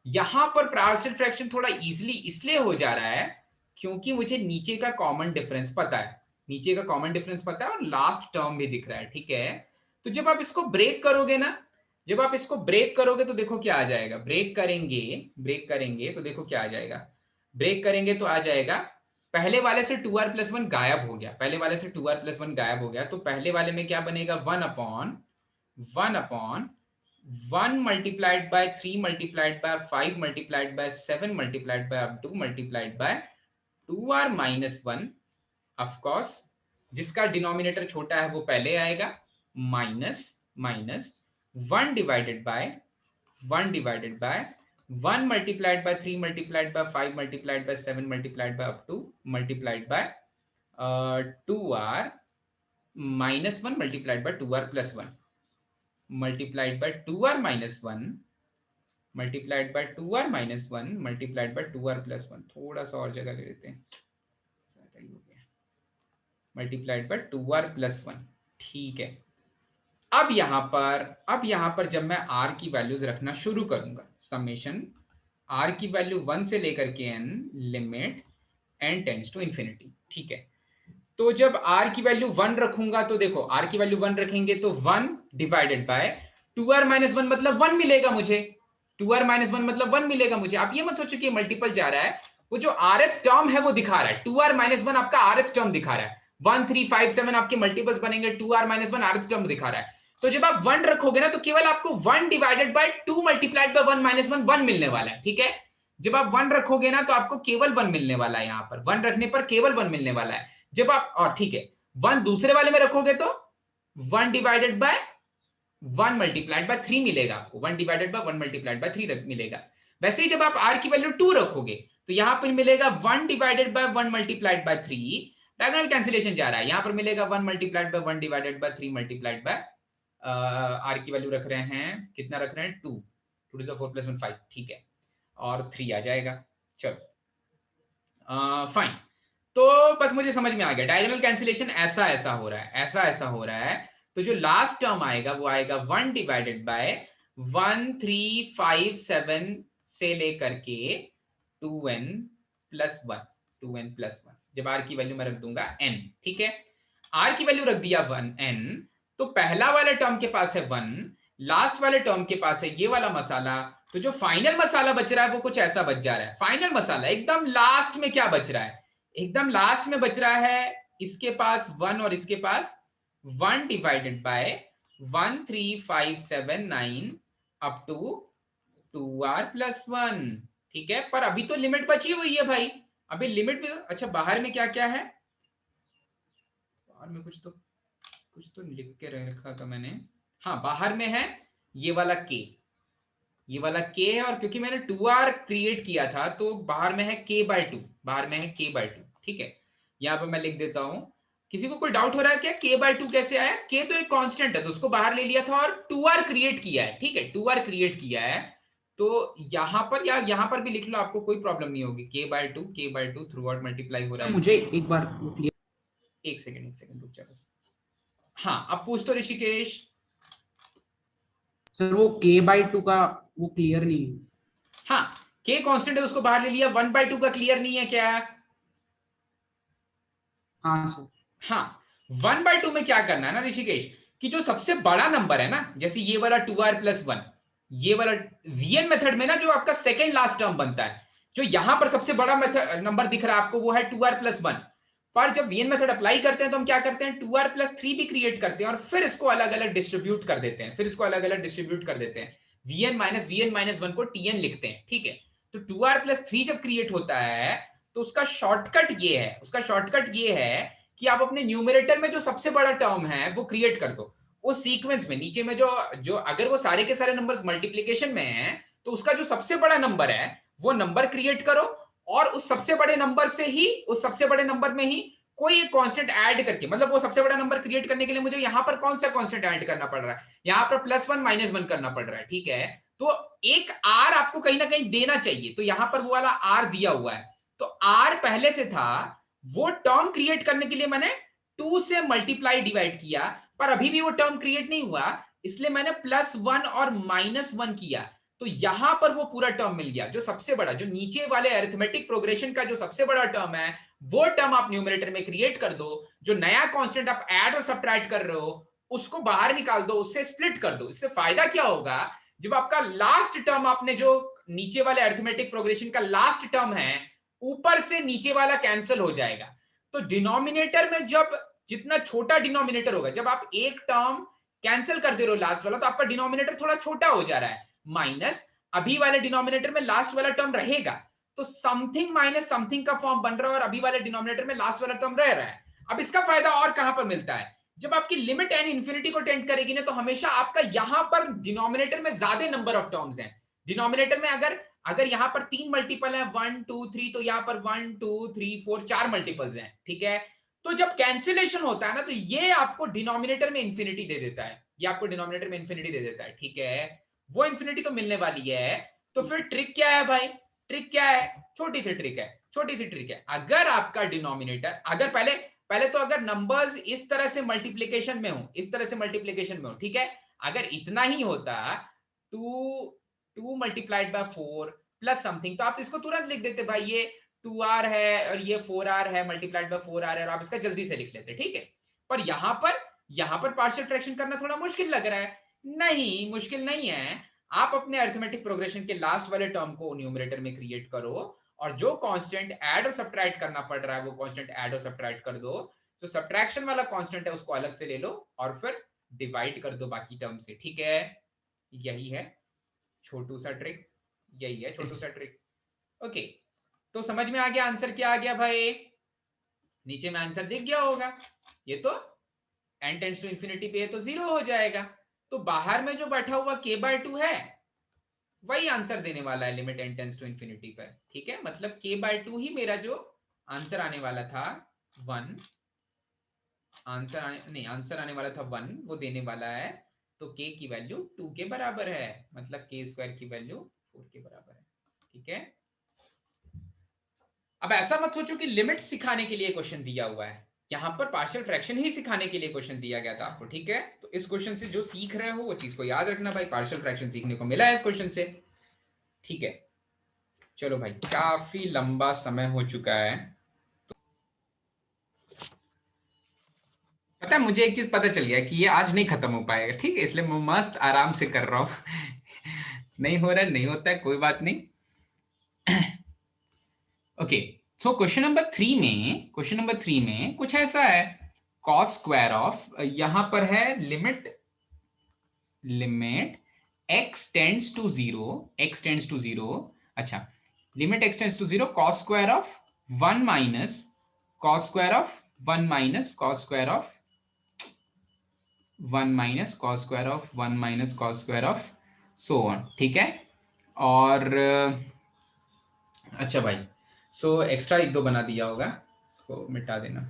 S1: यहां पर पार्शियल फ्रैक्शन थोड़ा इजीली इसलिए हो जा रहा है क्योंकि मुझे नीचे का कॉमन डिफरेंस पता है, और लास्ट टर्म भी दिख रहा है, ठीक है। तो जब आप इसको ब्रेक करोगे तो देखो क्या आ जाएगा। ब्रेक करेंगे तो देखो क्या आ जाएगा। ब्रेक करेंगे तो आ जाएगा, पहले वाले से 2r+1 गायब हो गया, तो पहले वाले में क्या बनेगा, 1 multiplied by 3 multiplied by 5 multiplied by 7 multiplied by up two multiplied by 2r-1, of course जिसका डिनोमिनेटर छोटा है वो पहले आएगा, minus 1 divided by 1 multiplied by 3 multiplied by 5 multiplied by 7 multiplied by up two multiplied by 2r-1 multiplied by 2r+1 multiplied by 2r-1 multiplied by 2r-1 multiplied by 2r+1, थोड़ा सा और जगह ले लेते हैं, मल्टीप्लाइड बाय 2r+1, ठीक है। अब यहां पर जब मैं r की वैल्यूज रखना शुरू करूंगा, समेशन r की वैल्यू 1 से लेकर के n, limit n tends to infinity, ठीक है। तो जब r की वैल्यू 1 रखूंगा तो देखो, r की वैल्यू 1 रखेंगे तो 1 डिवाइडेड बाय 2r-1 मतलब 1 मिलेगा मुझे, 2r-1 मतलब 1 मिलेगा मुझे। आप ये मत सोचो कि मल्टीपल जा रहा है, वो जो rth टर्म है वो दिखा रहा है, 2r-1 आपका rth टर्म दिखा रहा है, 1 3 5 7 आपके मल्टीपल्स बनेंगे, 2r-1 rth टर्म दिखा रहा है। तो जब आप 1 रखोगे ना तो केवल आपको 1 डिवाइडेड बाय 2 मल्टीप्लाइड बाय 1-1 मिलने वाला है, ठीक है। जब आप 1 रखोगे ना तो आपको केवल 1 मिलने वाला है, यहां पर 1 रखने पर केवल 1 मिलने वाला है। जब आप, और ठीक है, 1 दूसरे वाले में रखोगे तो 1 डिवाइडेड बाय 1 मल्टीप्लाइड बाय 3 मिलेगा आपको, 1 डिवाइडेड बाय 1 मल्टीप्लाइड बाय 3 मिलेगा। वैसे ही जब आप r की वैल्यू 2 रखोगे तो यहां पर मिलेगा 1 divided by 1 multiplied by 3, diagonal cancellation जा रहा है, यहां पर मिलेगा 1 multiplied by 1 divided bye 3 multiplied by r की वैल्यू रख रहे हैं, कितना रख रहे हैं, 2 2 4 + 1 5, ठीक है, और 3 आ जाएगा। चलो फाइन, तो बस मुझे समझ में आ गया, डायगोनल कैंसिलेशन ऐसा हो रहा है। तो जो लास्ट टर्म आएगा वो आएगा 1 डिवाइडेड बाय 1 3 5 7 से लेकर के 2n+1, जब r की वैल्यू मैं रख दूंगा n, ठीक है। r की वैल्यू रख दिया 1n, तो पहला वाले टर्म के पास है 1, लास्ट वाले टर्म के पास है ये वाला मसाला, तो जो फाइनल मसाला बच रहा है वो कुछ ऐसा बच जा रहा है। फाइनल मसाला एकदम लास्ट में क्या बच रहा है, एकदम लास्ट में बच रहा है इसके पास 1 और इसके पास 1 divided by 1 3 5 7 9 up to 2r+1, ठीक है। पर अभी तो लिमिट बची हुई है भाई, अभी लिमिट भी, अच्छा बाहर में क्या क्या है, बाहर में कुछ तो लिख के रखा था मैंने, हाँ बाहर में है ये वाला k है, और क्योंकि मैंने 2r क्रिएट किया था तो बाहर में है k/2, ठीक है। यहाँ पर मैं लिख देता हूं, किसी को कोई डाउट हो रहा है क्या, k/2 कैसे आया, k तो एक कांस्टेंट है तो उसको बाहर ले लिया था और 2r क्रिएट किया है, ठीक है, 2r क्रिएट किया है, तो यहाँ पर या यहाँ पर भी लिख लो, आपको कोई प्रॉब्लम नहीं होगी, k/2 थ्रू आउट मल्टीप्लाई हो रहा है।
S2: मुझे एक बार
S1: एक सेकंड रुक जा बस। हाँ अब पूछ तो ऋषिकेश।
S2: सर वो k/2 का वो क्लियर नहीं है।
S1: हाँ k कांस्टेंट है उसको बाहर ले लिया, 1/2 का क्लियर नहीं है क्या।
S2: हाँ सर,
S1: हाँ 1/2 में क्या करना है ना ऋषिकेश, कि जो सबसे बड़ा नंबर है ना, जैसे ये वाला 2r+1, ये वाला vn मेथड में ना जो आपका सेकेंड लास्ट टर्म बनता है, जो यहां पर सबसे बड़ा मेथड नंबर दिख रहा है आपको वो है 2r+1, पर जब वीएन मेथड अप्लाई करते हैं तो हम क्या करते हैं 2r+3 भी क्रिएट करते हैं और फिर इसको अलग अलग डिस्ट्रीब्यूट कर देते हैं, vn-1 को tn लिखते हैं, ठीक है। तो 2r+3 जब क्रिएट होता है तो उसका शॉर्टकट ये है कि आप अपने न्यूमरेटर में जो सबसे बड़ा टर्म है वो क्रिएट कर दो उस सीक्वेंस में, नीचे में जो अगर वो सारे के सारे नंबर्स मल्टीप्लिकेशन में हैं तो उसका जो सबसे बड़ा नंबर है वो नंबर क्रिएट करो और उस सबसे बड़े नंबर में ही कोई एक कांस्टेंट ऐड करके, मतलब वो सबसे बड़ा नंबर क्रिएट करने के लिए मुझे यहां पर कौन सा कांस्टेंट ऐड करना पड़ रहा है, यहां पर +1 -1 करना पड़ रहा है, ठीक है। तो एक r आपको कहीं ना कहीं देना चाहिए, तो यहां पर वो वाला r दिया हुआ है, तो r पहले से था, वो टर्म क्रिएट करने के लिए मैंने 2 से मल्टीप्लाई डिवाइड किया, पर अभी भी वो टर्म क्रिएट नहीं हुआ, इसलिए मैंने +1 और -1 किया, तो यहां पर वो पूरा टर्म मिल गया। जो सबसे बड़ा, जो नीचे वाले अरिथमेटिक प्रोग्रेशन का जो सबसे बड़ा टर्म है वो टर्म आप न्यूमरेटर में क्रिएट कर दो, जो नया कांस्टेंट आप ऐड और सब्ट्रैक्ट कर रहे हो उसको बाहर निकाल दो, उससे स्प्लिट कर दो। इससे फायदा क्या होगा, जब आपका लास्ट टर्म, आपने जो नीचे वाले अरिथमेटिक प्रोग्रेशन का लास्ट टर्म है, ऊपर से नीचे वाला कैंसिल हो जाएगा, तो डिनोमिनेटर में जब जितना छोटा डिनोमिनेटर होगा, जब आप एक टर्म कैंसिल कर दे रहे हो लास्ट वाला, तो आपका डिनोमिनेटर थोड़ा छोटा हो जा रहा है, माइनस अभी वाले डिनोमिनेटर में लास्ट वाला टर्म रहेगा, तो समथिंग माइनस समथिंग का फॉर्म बन रहा है और अभी वाले डिनोमिनेटर में लास्ट वाला टर्म रह रहा है। अब इसका फायदा और कहां पर मिलता है, जब आपकी लिमिट n इंफिनिटी को टेंड करेगी ना, तो हमेशा आपका यहां पर डिनोमिनेटर में ज्यादा नंबर ऑफ टर्म्स हैं। डिनोमिनेटर में अगर यहां पर 3 मल्टीपल है 1 2 3, तो यहां पर 1 2 3 4 4 मल्टीपल्स हैं, ठीक है। तो जब कैंसिलेशन होता है ना, तो ये आपको डिनोमिनेटर में इंफिनिटी दे देता है, ठीक है। वो इंफिनिटी तो मिलने वाली है, तो फिर ट्रिक क्या है भाई, ट्रिक क्या है, छोटी सी ट्रिक है। अगर आपका डिनोमिनेटर, अगर पहले तो अगर नंबर्स इस तरह से मल्टीप्लिकेशन में हो, ठीक है, अगर इतना ही होता 2 मल्टीप्लाइड बाय 4 प्लस समथिंग, तो आप इसको तुरंत लिख देते भाई ये 2r है और ये 4r है मल्टीप्लाइड बाय 4r है, और आप इसका जल्दी से लिख लेते, ठीक है। पर यहां पर पार्शियल फ्रैक्शन करना थोड़ा मुश्किल लग रहा है। नहीं, मुश्किल नहीं है, आप अपने अरिथमेटिक प्रोग्रेशन के लास्ट वाले टर्म को न्यूमरेटर में क्रिएट करो और जो कांस्टेंट ऐड और सब्ट्रैक्ट करना पड़ रहा है वो कांस्टेंट ऐड और सब्ट्रैक्ट कर दो, तो सब्ट्रैक्शन वाला कांस्टेंट है उसको अलग से ले लो और फिर डिवाइड कर दो बाकी टर्म से, ठीक है। यही है छोटू सा ट्रिक, ओके। तो समझ में आ गया आंसर क्या आ गया भाई, नीचे में आंसर दिख गया होगा, ये तो n टेंड्स टू इंफिनिटी पे तो 0 हो जाएगा, तो बाहर में जो बैठा हुआ k/2 है वही आंसर देने वाला है limit n tends to infinity पर, ठीक है। मतलब k/2 ही मेरा जो आंसर आने वाला था 1, आंसर आने वाला था 1, वो देने वाला है, तो k की वैल्यू 2 के बराबर है, मतलब k² की वैल्यू 4 के बराबर है, ठीक है। अब ऐसा मत सोचो कि लिमिट सिखाने के लिए क्वेश्चन दिया हुआ है, यहां पर पार्शियल फ्रैक्शन ही सिखाने के लिए क्वेश्चन दिया गया था आपको, ठीक है। तो इस क्वेश्चन से जो सीख रहे हो वो चीज को याद रखना भाई, पार्शियल फ्रैक्शन सीखने को मिला है इस क्वेश्चन से, ठीक है। चलो भाई, काफी लंबा समय हो चुका है, पता है मुझे एक चीज पता चल गया कि ये आज नहीं खत्म हो पाएगा, ठीक है, इसलिए मैं मस्त आराम से कर रहा हूं नहीं हो रहा है, नहीं होता है, कोई बात नहीं। ओके, सो क्वेश्चन नंबर 3 में कुछ ऐसा है, cos स्क्वायर ऑफ, यहां पर है लिमिट x टेंड्स टू 0, अच्छा, limit x tends to 0 cos square of 1 minus cos square of 1 minus cos square of 1 minus cos square of 1 minus cos square of so on, ठीक है। और अच्छा भाई, so extra 1-2 बना दिया होगा, इसको मिटा देना,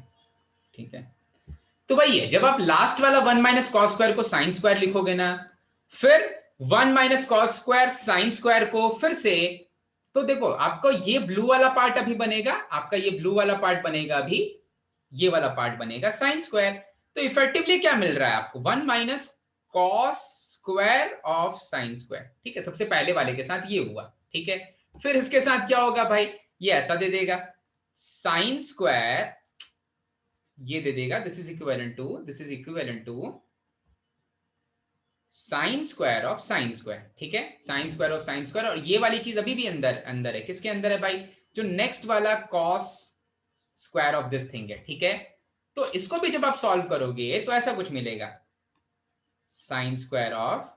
S1: ठीक है। तो वही है, जब आप लास्ट वाला 1 माइनस कॉस स्क्वायर को साइन स्क्वायर लिखोगे ना, फिर 1 minus cos square sine square को फिर से, तो देखो आपको ये ब्लू वाला पार्ट अभी बनेगा, अभी ये वाला पार्ट बनेगा साइन स्क्वायर, तो इफेक्टिवली क्या मिल रहा है आपको, 1 minus cos square of sine square, ठीक है। सबसे पहले वाले के साथ ये हुआ, ठीक है। फिर इसके साथ क्या होगा भाई, ये ऐसा दे देगा साइन स्क्वायर, ये दे देगा this is equivalent to sine square of sine square, ठीक है, sine square of sine square. और ये वाली चीज अभी भी अंदर है, किसके अंदर है भाई, जो नेक्स्ट वाला cos square of this thing है, ठीक है। तो इसको भी जब आप सॉल्व करोगे तो ऐसा कुछ मिलेगा, sign square of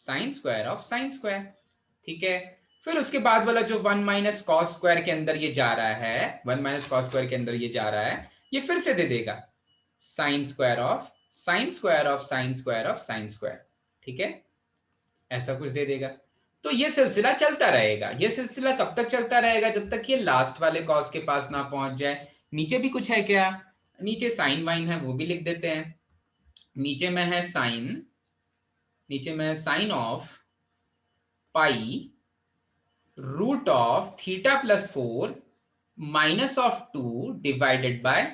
S1: sine square of sine square, ठीक है। फिर उसके बाद वाला जो 1 माइनस कॉस स्क्वायर के अंदर ये जा रहा है, 1 माइनस कॉस स्क्वायर के अंदर ये जा रहा है, ये फिर से दे देगा sign square of sine square of sine square of sine square, ठीक है, ऐसा कुछ दे देगा। तो ये सिलसिला चलता रहेगा। ये सिलसिला कब तक चलता रहेगा? जब तक ये लास्ट वाले कॉस के पास ना पहुंच जाए। नीचे भी कुछ है क्या? नीचे साइन वाइन है, वो भी लिख देते हैं। नीचे में है साइन, नीचे में है sine of pi root of theta plus 4 minus of 2 divided by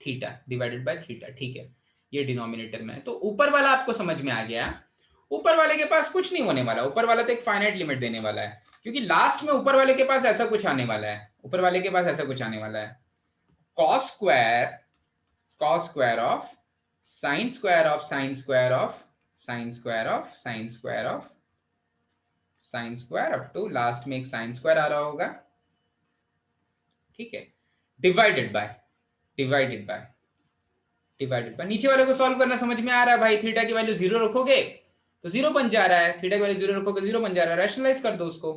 S1: theta, divided by theta, ठीक है। ये डिनोमिनेटर में है। तो ऊपर वाला आपको समझ में आ गया। ऊपर वाले के पास कुछ नहीं होने वाला, ऊपर वाला तो एक फाइनाइट लिमिट देने वाला है, क्योंकि लास्ट में ऊपर वाले के पास ऐसा कुछ आने वाला है, ऊपर वाले के पास ऐसा कुछ आने वाला है, cos square of sine square of sine square of sine square of sine square of sine square up to last में एक साइन स्क्वायर आ रहा होगा, ठीक है, divided by divided by divided by. नीचे वाले को सॉल्व करना समझ में आ रहा है भाई? थीटा की वैल्यू 0 रखोगे तो 0 बन जा रहा है, थीटा की वैल्यू 0 रखोगे 0 बन जा रहा है, रैशनलाइज कर दो उसको।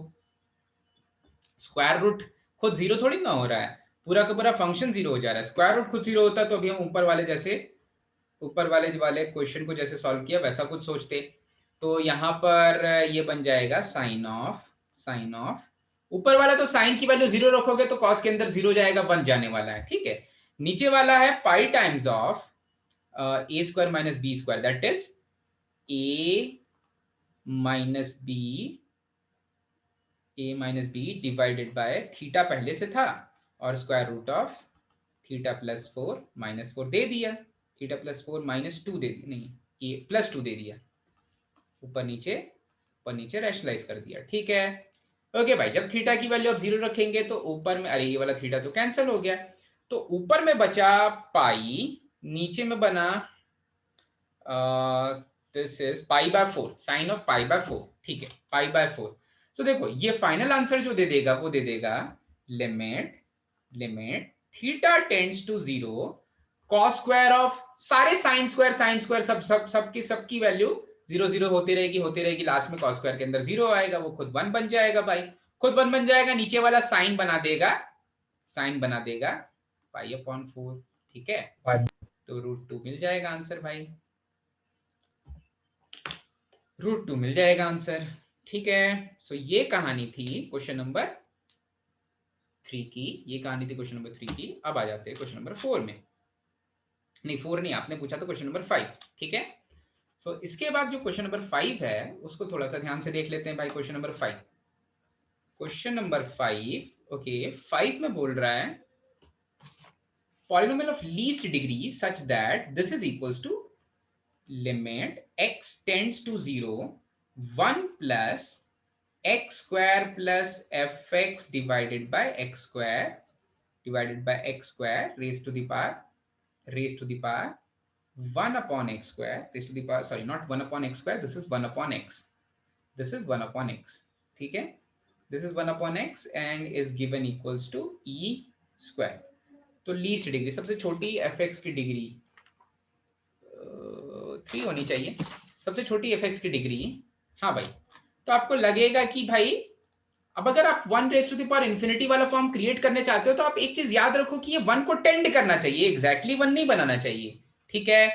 S1: स्क्वायर रूट खुद 0 थोड़ी ना हो रहा है, पूरा का पूरा फंक्शन 0 हो जा रहा है। स्क्वायर रूट खुद 0 होता तो अभी हम ऊपर वाले क्वेश्चन को जैसे सॉल्व किया वैसा कुछ सोचते। तो यहाँ पर ये बन जाएगा साइन ऑफ ऊपर वाला तो साइन की वैल्यू 0 रखोगे तो कॉस के अंदर 0 जाएगा, 1 जाने वाला है, ठीक है। नीचे वाला है pi times of a square minus b square, that is a minus b divided by theta पहले से था और square root of theta plus 4 minus 4 दे दिया, थीटा प्लस 4 माइनस 2 दे दिया, नहीं ए प्लस 2 दे दिया, ऊपर नीचे रैशनलाइज कर दिया, ठीक है। ओके भाई, जब थीटा की वैल्यू आप 0 रखेंगे तो ऊपर में, अरे ये वाला थीटा तो कैंसिल हो गया, तो ऊपर में बचा पाई, नीचे में बना this is pi by 4, sine of pi by 4, ठीक है, पाई बाय 4। तो देखो ये फाइनल आंसर जो दे देगा वो दे देगा limit theta tends to 0 cos square of सारे साइन स्क्वायर सबकी वैल्यू 0 0 होती रहेगी, लास्ट में कॉस स्क्वायर के अंदर 0 आएगा, वो खुद 1 बन जाएगा भाई, खुद 1 बन जाएगा। नीचे वाला साइन बना देगा पाई अपॉन 4, ठीक है, तो √2 मिल जाएगा आंसर भाई, √2 मिल जाएगा आंसर, ठीक है। सो ये कहानी थी क्वेश्चन नंबर 3 की, ये कहानी थी क्वेश्चन नंबर 3 की। अब आ जाते हैं क्वेश्चन नंबर 4 में, नहीं 4 नहीं, आपने पूछा था क्वेश्चन नंबर 5, ठीक है। सो इसके बाद जो क्वेश्चन नंबर 5 है उसको थोड़ा सा ध्यान से देख लेते हैं भाई। क्वेश्चन नंबर 5, ओके 5 में बोल रहा है polynomial of least degree such that this is equals to limit x tends to 0 1 plus x square plus fx divided by x square raise to the power 1 upon x square raised to the power, sorry not 1 upon x square, this is 1 upon x, ठीक है, this is 1 upon x and is given equals to e square। तो least degree, सबसे छोटी fx की degree 3 होनी चाहिए, सबसे छोटी fx की डिग्री, हाँ भाई। तो आपको लगेगा कि भाई अब अगर आप 1 raise to the power infinity वाला फॉर्म क्रिएट करने चाहते हो तो आप एक चीज याद रखो कि ये 1 को टेंड करना चाहिए, एग्जैक्टली 1 नहीं बनाना चाहिए, ठीक है।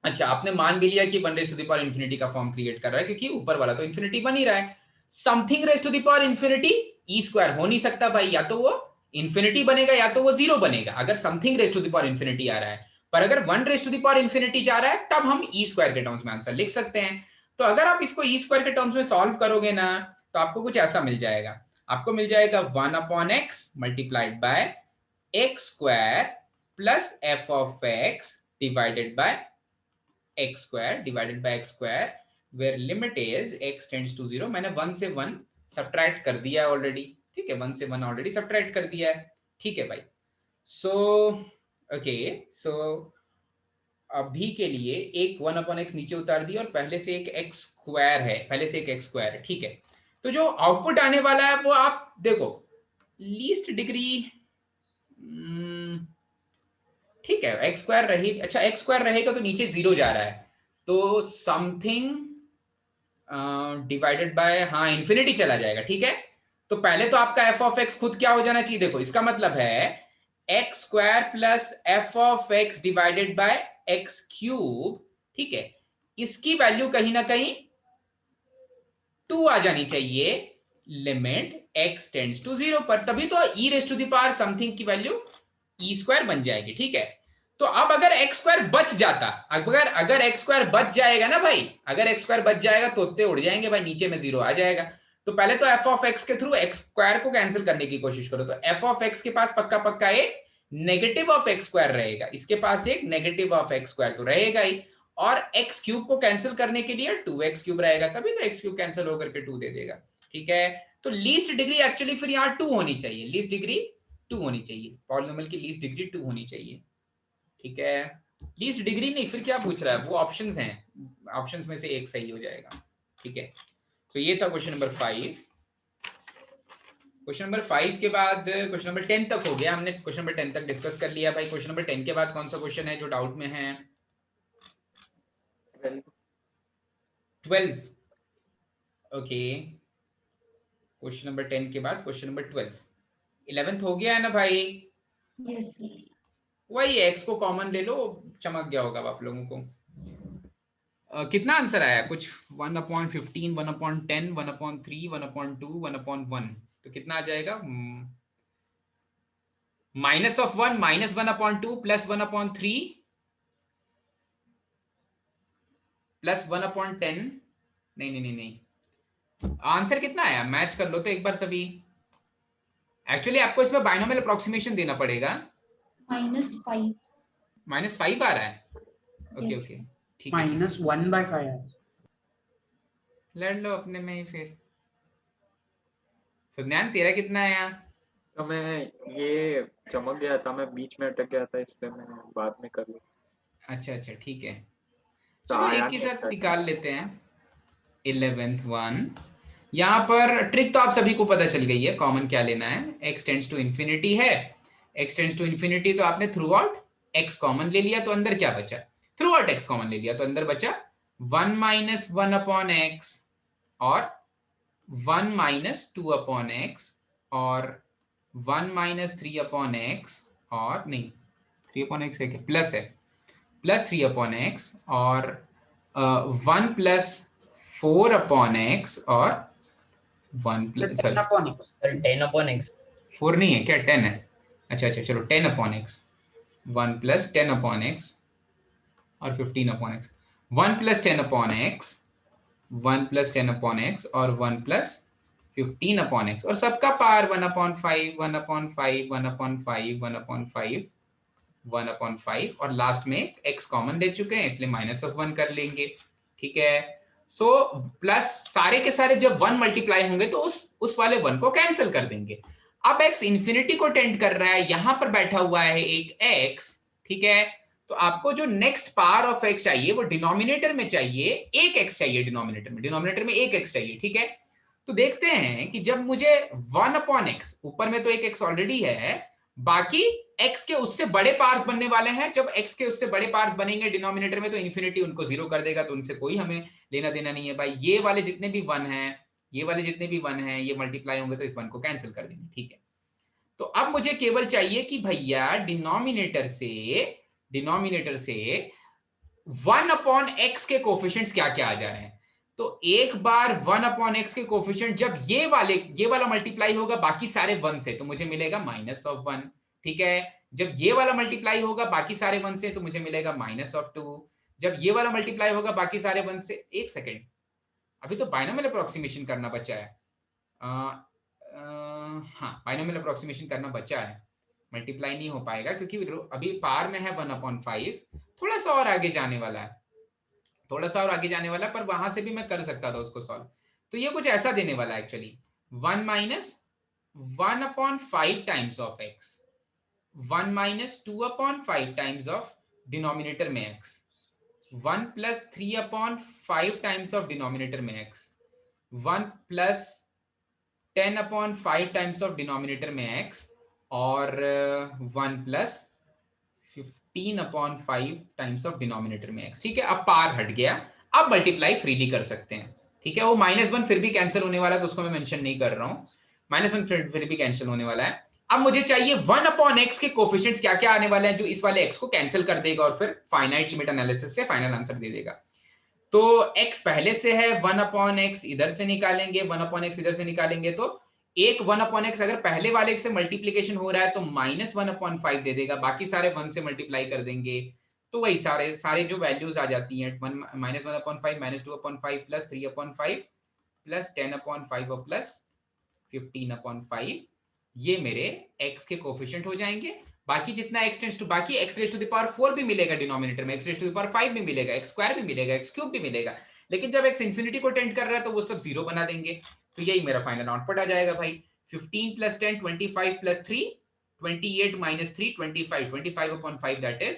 S1: अच्छा, आपने मान भी लिया कि 1 raise to the power infinity का फॉर्म क्रिएट कर रहा है, क्योंकि ऊपर वाला तो इंफिनिटी बन ही रहा है। Something raise to the power infinity e square हो नहीं सकता भाई, या तो वो इंफिनिटी बनेगा या तो वो 0 बनेगा, अगर something raise to the power infinity आ रहा है। पर अगर 1 raise to the power infinity जा रहा है तब हम ई स्क्वायर के टर्म्स में आंसर लिख सकते हैं। तो अगर आप इसको ई स्क्वायर के टर्म्स में सॉल्व करोगे ना तो आपको कुछ ऐसा मिल जाएगा, आपको मिल जाएगा 1 upon x multiplied by x square plus F of x divided by x square where limit is x tends to 0। मैंने 1 से 1 सब्ट्रैक्ट कर दिया है ऑलरेडी, ठीक है, 1 से 1 ऑलरेडी सब्ट्रैक्ट कर दिया है, ठीक है भाई। सो अभी के लिए एक 1 अपॉन x नीचे उतार दिया और पहले से एक x स्क्वायर है, ठीक है। तो जो आउटपुट आने वाला है वो आप देखो, लीस्ट डिग्री ठीक है, एक्स स्क्वायर रही, अच्छा एक्स स्क्वायर रहेगा तो नीचे 0 जा रहा है, तो समथिंग डिवाइडेड बाय, हाँ इन्फिनिटी चला जाएगा। ठीक है, तो पहले तो आपका एफ ऑफ एक्स खुद क्या हो जाना चाहिए, देखो इसका मतलब है x square plus F of x divided by x cube. ठीक है, इसकी वैल्यू कहीं ना कहीं 2 आ जानी चाहिए लिमिट x टेंड्स टू 0 पर, तभी तो e raise to the power something की वैल्यू e स्क्वायर बन जाएगी। ठीक है, तो अब अगर एक्स स्क्वायर बच जाता, अगर एक्स स्क्वायर बच जाएगा ना भाई, अगर एक्स स्क्वायर बच जाएगा तो तोते उड़ जाएंगे भाई, नीचे में 0 आ जाएगा। तो पहले तो एफ ऑफ एक्स के थ्रू एक्स स्क्वायर को कैंसिल करने की कोशिश करो, तो एफ ऑफ एक्स के पास पक्का पक्का एक नेगेटिव ऑफ एक्स स्क्वायर रहेगा, इसके पास एक नेगेटिव ऑफ एक्स स्क्वायर तो रहेगा ही, और एक्स क्यूब को कैंसिल करने के लिए 2x क्यूब रहेगा, तभी तो एक्स क्यूब कैंसिल होकर के 2 दे देगा। ठीक है, तो लीस्ट डिग्री एक्चुअली फिर यहाँ 2 होनी चाहिए, लीस्ट डिग्री 2 होनी चाहिए, पॉलिनोमियल की लीस्ट डिग्री 2 होनी चाहिए। ठीक है, लीस्ट डिग्री नहीं, फिर क्या पूछ रहा है, वो ऑप्शंस हैं, ऑप्शंस में से एक सही हो जाएगा। ठीक है, तो ये था क्वेश्चन नंबर 5। क्वेश्चन नंबर 5 के बाद क्वेश्चन नंबर 10 तक हो गया, हमने क्वेश्चन नंबर 10 तक डिस्कस कर लिया भाई। क्वेश्चन नंबर 10 के बाद कौन सा क्वेश्चन है जो डाउट में है? 12। ओके, क्वेश्चन नंबर 10 के बाद क्वेश्चन नंबर 12, 11th हो गया है ना भाई?
S4: Yes sir.
S1: वही एक्स को कॉमन ले लो, चमक गया होगा आप लोगों को। कितना आंसर आया? कुछ 1/15, 1/10, 1/3, 1/2, 1/1, तो कितना आ जाएगा? -1, -1/2 प्लस 1/3 प्लस 1/10। नहीं नहीं नहीं नहीं, आंसर कितना आया? मैच कर लो तो एक बार सभी। एक्चुअली आपको इसमें बाइनोमियल अप्रोक्सीमेशन देना पड़ेगा।
S4: -5।
S1: -5 आ रहा है? Okay
S4: Yes.
S1: ओके, ठीक है,
S2: -1/5
S1: लड़ लो अपने में ही फिर। सुज्ञान तेरा कितना आया?
S3: तो मैं ये चमक गया था, मैं बीच में अटक गया था, इसलिए मैं बाद में कर लूँ।
S1: अच्छा अच्छा ठीक है,
S3: तो
S1: चलो
S3: आया
S1: एक के
S3: नहीं
S1: साथ
S3: था।
S1: निकाल लेते हैं। 11th 1, यहाँ पर ट्रिक तो आप सभी को पता चल गई है, कॉमन क्या लेना है, x टेंड्स टू इन्फिनिटी है, x टेंड्स टू इन्फिनिटी, तो आपने थ्रू आउट x कॉमन ले लिया, तो अंदर क्या बचा? थ्रू आउट x कॉमन ले लिया तो अंदर बचा 1 - 1/x और 1 - 2/x और 1 - 3/x, और नहीं 3/x है, प्लस है, प्लस 3/x और 1 + 4/x और 1 + सॉरी
S2: 10/x
S6: 10/x
S1: 4 नहीं है क्या, 10 है? अच्छा अच्छा चलो 10/x, 1 + 10/x और 15/x, 1 + 10/x, 1 + 10/x और 1 + 15/x, और सबका पार 1/5, 1/5, 1/5, 1/5, 1/5, और लास्ट में x कॉमन ले चुके हैं इसलिए -1 कर लेंगे। ठीक है, सो प्लस सारे के सारे जब 1 मल्टीप्लाई होंगे तो उस वाले 1 को कैंसिल कर देंगे। अब x इंफिनिटी को टेंड कर रहा है, यहां पर बैठा हुआ है एक x। ठीक है, तो आपको जो नेक्स्ट पावर ऑफ x चाहिए वो डिनोमिनेटर में चाहिए, एक x चाहिए डिनोमिनेटर में एक x चाहिए। ठीक है, तो देखते हैं कि जब मुझे 1/x, ऊपर में तो एक x ऑलरेडी है, बाकी x के उससे बड़े पार्ट्स बनने वाले हैं, जब x के उससे बड़े पार्ट्स बनेंगे डिनोमिनेटर में तो इन्फिनिटी उनको 0 कर देगा, तो उनसे कोई हमें लेना देना नहीं है भाई। ये वाले जितने भी 1 हैं, ये वाले जितने भी 1 हैं, ये मल्टीप्लाई होंगे तो इस 1 को कैंसिल कर देंगे। ठीक है, तो अब मुझे केवल चाहिए कि भैया डिनोमिनेटर से 1/x के कोफिशिएंट्स क्या क्या आ जा रहे हैं। तो एक बार 1/x के कोफिशिएंट जब ये वाला मल्टीप्लाई होगा बाकी सारे 1 से, तो मुझे मिलेगा -1। ठीक है, जब ये वाला मल्टीप्लाई होगा बाकी सारे 1 से तो मुझे मिलेगा -2। जब ये वाला मल्टीप्लाई होगा बाकी सारे 1 से, एक सेकेंड, अभी तो बाइनोमियल अप्रोक्सीमेशन करना बचा है। हाँ बाइनोमियल अप्रोक्सीमेशन करना बचा है, मल्टीप्लाई नहीं हो पाएगा क्योंकि अभी पार में है 1/5, थोड़ा सा और आगे जाने वाला है, पर वहां से भी मैं कर सकता था उसको सॉल्व। तो ये कुछ ऐसा देने वाला है actually, 1 - 1/5 times of x, 1 - 2/5 times of denominator में x, 1 + 3/5 टाइम्स ऑफ डिनोमिनेटर में x, 1 + 10/5 टाइम्स ऑफ डिनोमिनेटर में x, और 1 + 15/5 टाइम्स ऑफ डिनोमिनेटर में x, ठीक है। अब पार हट गया, अब मल्टीप्लाई फ्रीली कर सकते हैं, ठीक है। वो -1 फिर भी कैंसिल होने वाला है, तो उसको मैं मेंशन नहीं कर रहा हूँ, -1 फिर भी कैंसिल होने वाला है। अब मुझे चाहिए 1/x के कोफिशिएंट्स क्या क्या आने वाले हैं जो इस वाले x को कैंसिल कर देगा और फिर फाइनाइट लिमिट एनालिसिस से फाइनल आंसर दे देगा। तो x पहले से है, 1/x इधर से निकालेंगे, 1/x इधर से निकालेंगे, तो एक 1/x अगर पहले वाले से मल्टीप्लीकेशन हो रहा है तो -1/5 दे देगा, बाकी सारे 1 से मल्टीप्लाई कर देंगे, तो वही सारे जो वैल्यूज आ जाती हैं, -1/5 -2/5 प्लस 3/5 प्लस 10/5 और प्लस 15/5, ये मेरे x के कोफिशिएंट हो जाएंगे। बाकी जितना x टेंड्स टू, बाकी x raise to the power 4 भी मिलेगा डिनोमिनेटर में, x raise to the power 5 भी मिलेगा, x स्क्वायर भी मिलेगा, x क्यूब भी मिलेगा, लेकिन जब x इंफिनिटी को टेंड कर रहा है तो वो सब जीरो बना देंगे। तो यही मेरा फाइनल आउटपुट आ जाएगा भाई, 15 + 10 25 + 3 28 - 3 25 25/5 दैट इज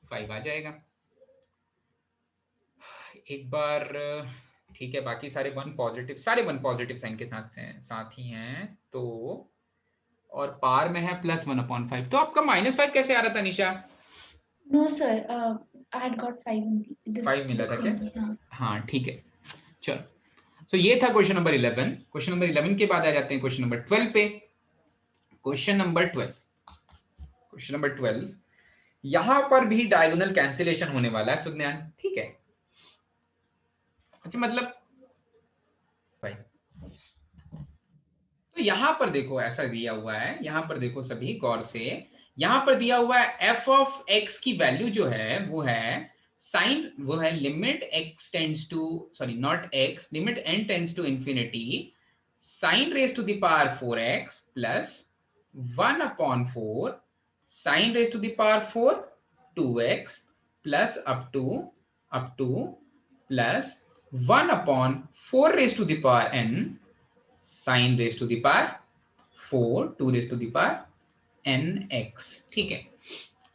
S1: 5 आ जाएगा। एक बार ठीक है, बाकी सारे 1 पॉजिटिव, सारे 1 पॉजिटिव साइन के साथ ही हैं, तो और पार में है +1/5, तो आपका -5 कैसे आ रहा था निशा?
S4: No, sir. I had got 5 only. This
S1: 5 मिला था क्या?
S4: only, हाँ.
S1: हाँ ठीक है, चलो। सो ये था क्वेश्चन नंबर 11। क्वेश्चन नंबर 11 के बाद आ जाते हैं क्वेश्चन नंबर 12 पे। क्वेश्चन नंबर 12 यहां पर भी डायगोनल कैंसिलेशन होने वाला है सुज्ञान, ठीक है। अच्छा, मतलब भाई तो यहां पर देखो ऐसा दिया हुआ है, यहां पर देखो सभी गौर से, यहां पर दिया हुआ है f(x) की वैल्यू जो है वो है limit x tends to, sorry not x, limit n tends to infinity sin raise to the power 4x plus 1/4 sin raise to the power 4 2x plus up to plus 1/4 raise to the power n sin raise to the power 4 2 raise to the power nx, ठीक है।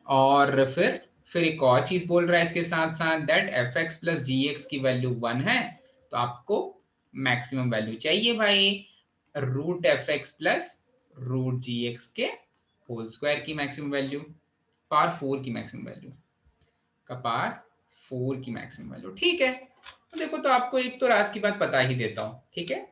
S1: और फिर एक और चीज बोल रहा है इसके साथ साथ, दैट fx प्लस gx की वैल्यू 1 है, तो आपको मैक्सिमम वैल्यू चाहिए भाई √fx प्लस √gx के होल स्क्वायर की मैक्सिमम वैल्यू, पावर 4 की मैक्सिमम वैल्यू का पावर 4 की मैक्सिमम वैल्यू, ठीक है। तो देखो, तो आपको एक तो राज की बात पता ही देता हूं, ठीक है,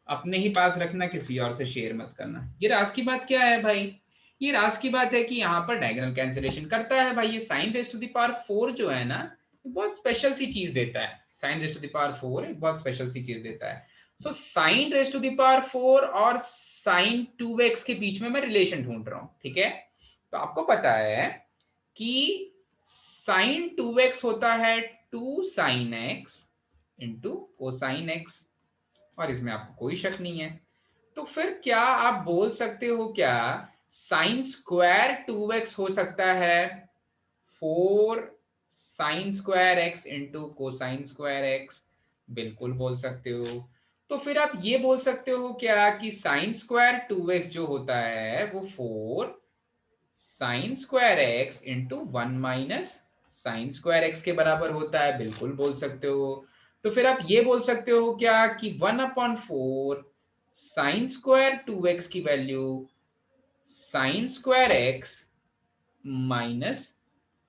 S1: अपने ही पास रखना, किसी और से शेयर मत करना। ये राज की बात क्या है भाई? ये राज की बात है कि यहाँ पर डायगोनल कैंसिलेशन करता है भाई। ये sin raise to the power 4 जो है ना, बहुत स्पेशल सी चीज देता है। sin raise to the power 4 एक बहुत स्पेशल सी चीज देता है। So sin raise to the power 4 और sin 2x के बीच में मैं रिलेशन ढूंढ रहा हूँ, ठीक है। तो आपको पता है कि sin 2x होता है 2 sin x into cosine x, और इसमें आपको कोई शक नहीं है। तो फिर क्या आप बोल सकते हो क्या साइन स्क्वायर 2x हो सकता है 4 sign square x into cosine square x? बिल्कुल बोल सकते हो। तो फिर आप ये बोल सकते हो क्या कि साइन स्क्वायर 2x जो होता है वो 4 sign square x into 1 minus sign square x के बराबर होता है? बिल्कुल बोल सकते हो। तो फिर आप ये बोल सकते हो क्या कि 1/4 साइन स्क्वायर 2x की value sine square x minus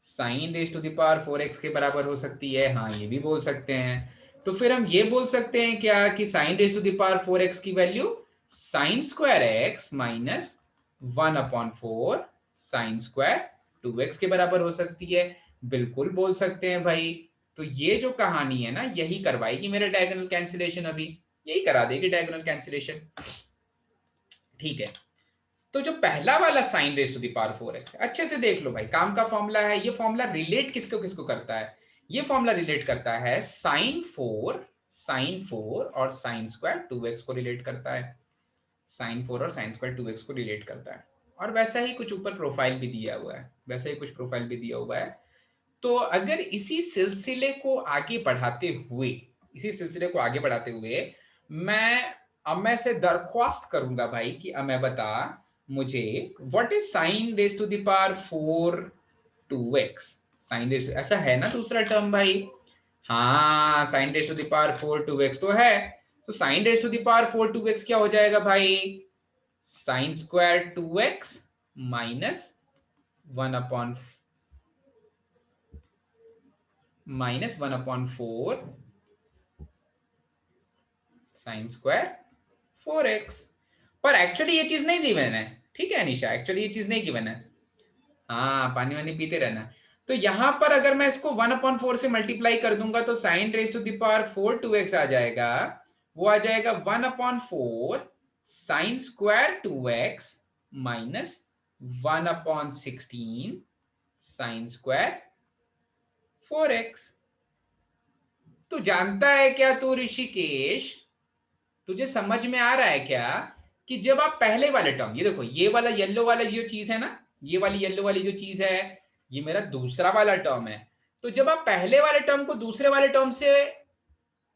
S1: sine raise to the power 4x के बराबर हो सकती है? हाँ, ये भी बोल सकते हैं। तो फिर हम ये बोल सकते हैं क्या कि sine raise to the power 4x की value sine square x minus 1/4 sine square 2x के बराबर हो सकती है? बिल्कुल बोल सकते हैं भाई। तो ये जो कहानी है ना, यही करवाएगी मेरा डायगोनल कैंसिलेशन, अभी यही करा देगी डायगोनल कैंसिलेशन, ठीक है। तो जो पहला वाला sine raise to the power 4x, अच्छे से देख लो भाई, काम का फॉर्मूला है। ये फॉर्मूला रिलेट किसको किसको करता है? ये फॉर्मूला रिलेट करता है साइन 4 और साइन स्क्वायर 2x को रिलेट करता है। साइन 4 और साइन स्क्वायर 2x को रिलेट करता है। और वैसा ही कुछ ऊपर प्रोफाइल भी दिया हुआ है, वैसा ही कुछ प्रोफाइल भी दिया हुआ है। तो अगर इसी सिलसिले को आगे बढ़ाते हुए मैं अमय से दरख्वास्त करूंगा भाई कि अमय बता मुझे what is sine raise to the power 4 2x। Sine raise, ऐसा है ना दूसरा टर्म भाई? हाँ, sine raise to the power 4 2x तो है। तो sine raise to the power 4 2x क्या हो जाएगा भाई? Sine square 2x minus 1/4 sine square 4x। पर एक्चुअली ये चीज नहीं गिवन है, ठीक है निशा, एक्चुअली ये चीज नहीं गिवन है। हाँ, पानी वानी पीते रहना। तो यहां पर अगर मैं इसको 1/4 से मल्टीप्लाई कर दूंगा तो sine raise to the power 4 2x आ जाएगा। वो आ जाएगा 1/4 sine square 2x minus 1/16 sine square 4x। तू जानता है क्या तू ऋषिकेश, तुझे समझ में आ रहा है क्या कि जब आप पहले वाले टर्म, ये देखो ये वाला येलो वाला जो चीज है ना, ये वाली येलो वाली जो चीज है, ये मेरा दूसरा वाला टर्म है। तो जब आप पहले वाले टर्म को दूसरे वाले टर्म से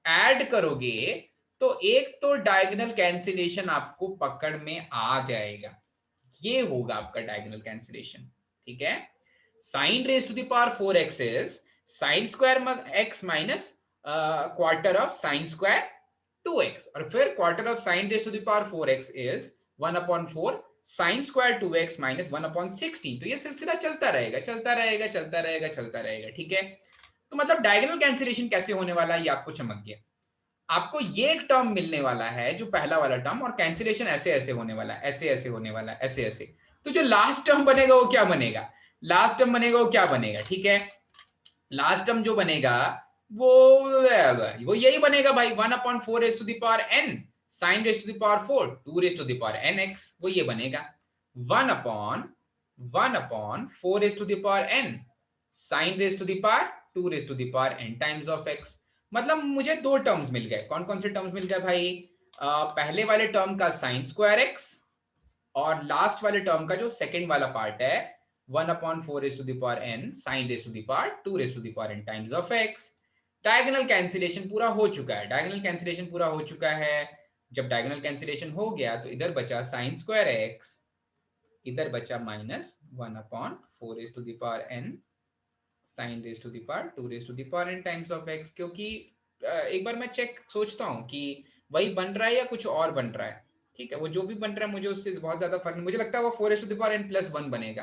S1: ऐड करोगे तो एक तो डायगोनल कैंसिलेशन आपको पकड़ में आ जाएगा, ये होगा आपका डायगोनल कैंसिलेशन, ठीक है। Sine raise to the power 4x is sine square x minus quarter of sine square 2x, और फिर quarter of sine raise to the power 4x is 1/4 sine square 2x minus 1/16। तो ये सिलसिला चलता रहेगा चलता रहेगा चलता रहेगा चलता रहेगा, ठीक है। तो मतलब डायगोनल कैंसिलेशन कैसे होने वाला है ये आपको चमक गया। आपको ये एक टर्म मिलने वाला है जो पहला वाला टर्म, और कैंसिलेशन ऐसे ऐसे होने वाला है, ऐसे ऐसे होने वाला है, ऐसे ऐसे। तो जो लास्ट टर्म बनेगा वो क्या बनेगा, लास्ट टर्म बनेगा वो क्या बनेगा, ठीक है। लास्ट टर्म जो बनेगा वो यही बनेगा भाई, 1/4 raise to the power n sine raise to the power 4 2 raise to the power nx, वो ये बनेगा 1/4 raise to the power n sine raise to the power 2 raise to the power n times of x। मतलब मुझे दो terms मिल गए। कौन कौन से टर्म्स मिल गए भाई, पहले वाले टर्म का साइन स्क्वायर x और लास्ट वाले टर्म का जो सेकंड वाला पार्ट है 1/4 raise to the power n sine raise to the power 2 raise to the power n times of x। Diagonal cancellation पूरा हो चुका है, डायगोनल कैंसिलेशन पूरा हो चुका है। जब डायगोनल कैंसिलेशन हो गया तो इधर बचा साइन स्क्वायर x, इधर बचा minus 1/4 raise to the power n sine raise to the power 2 raise to the power n times of x। क्योंकि एक बार मैं चेक सोचता हूँ कि वही बन रहा है या कुछ और बन रहा है, ठीक है। वो जो भी बन रहा है मुझे उससे बहुत ज्यादा फर्क नहीं, मुझे लगता है वो 4 raise to the power n + 1 बनेगा।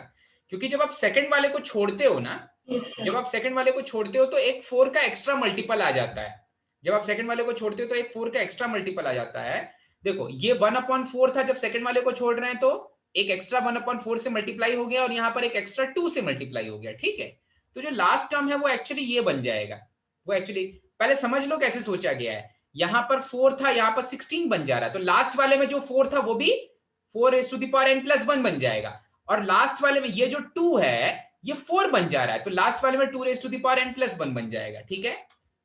S1: क्योंकि जब आप सेकंड वाले को छोड़ते हो ना,
S4: Yes, sir.
S1: जब आप सेकंड वाले को छोड़ते हो तो एक 4 का एक्स्ट्रा मल्टीपल आ जाता है। जब आप सेकंड वाले को छोड़ते हो तो एक 4 का एक्स्ट्रा मल्टीपल आ जाता है। देखो ये 1/4 था, जब सेकंड वाले को छोड़ रहे हैं तो एक एक्स्ट्रा 1/4 से मल्टीप्लाई हो गया और यहाँ पर एक एक्स्ट्रा 2 से मल्टीप्लाई हो गया, ठीक है। तो जो लास्ट टर्म है वो एक्चुअली ये बन जाएगा। वो एक्चुअली पहले समझ लो कैसे सोचा गया है, यहाँ पर 4 था, यहाँ पर 16 बन जा रहा है। तो लास्ट वाले में जो 4 था वो भी 4 raise to the power n + 1 बन जाएगा, और लास्ट वाले में ये जो 2 है ये 4 बन जा रहा है, तो लास्ट वाले में 2 raise to the power n + 1 बन जाएगा, ठीक है।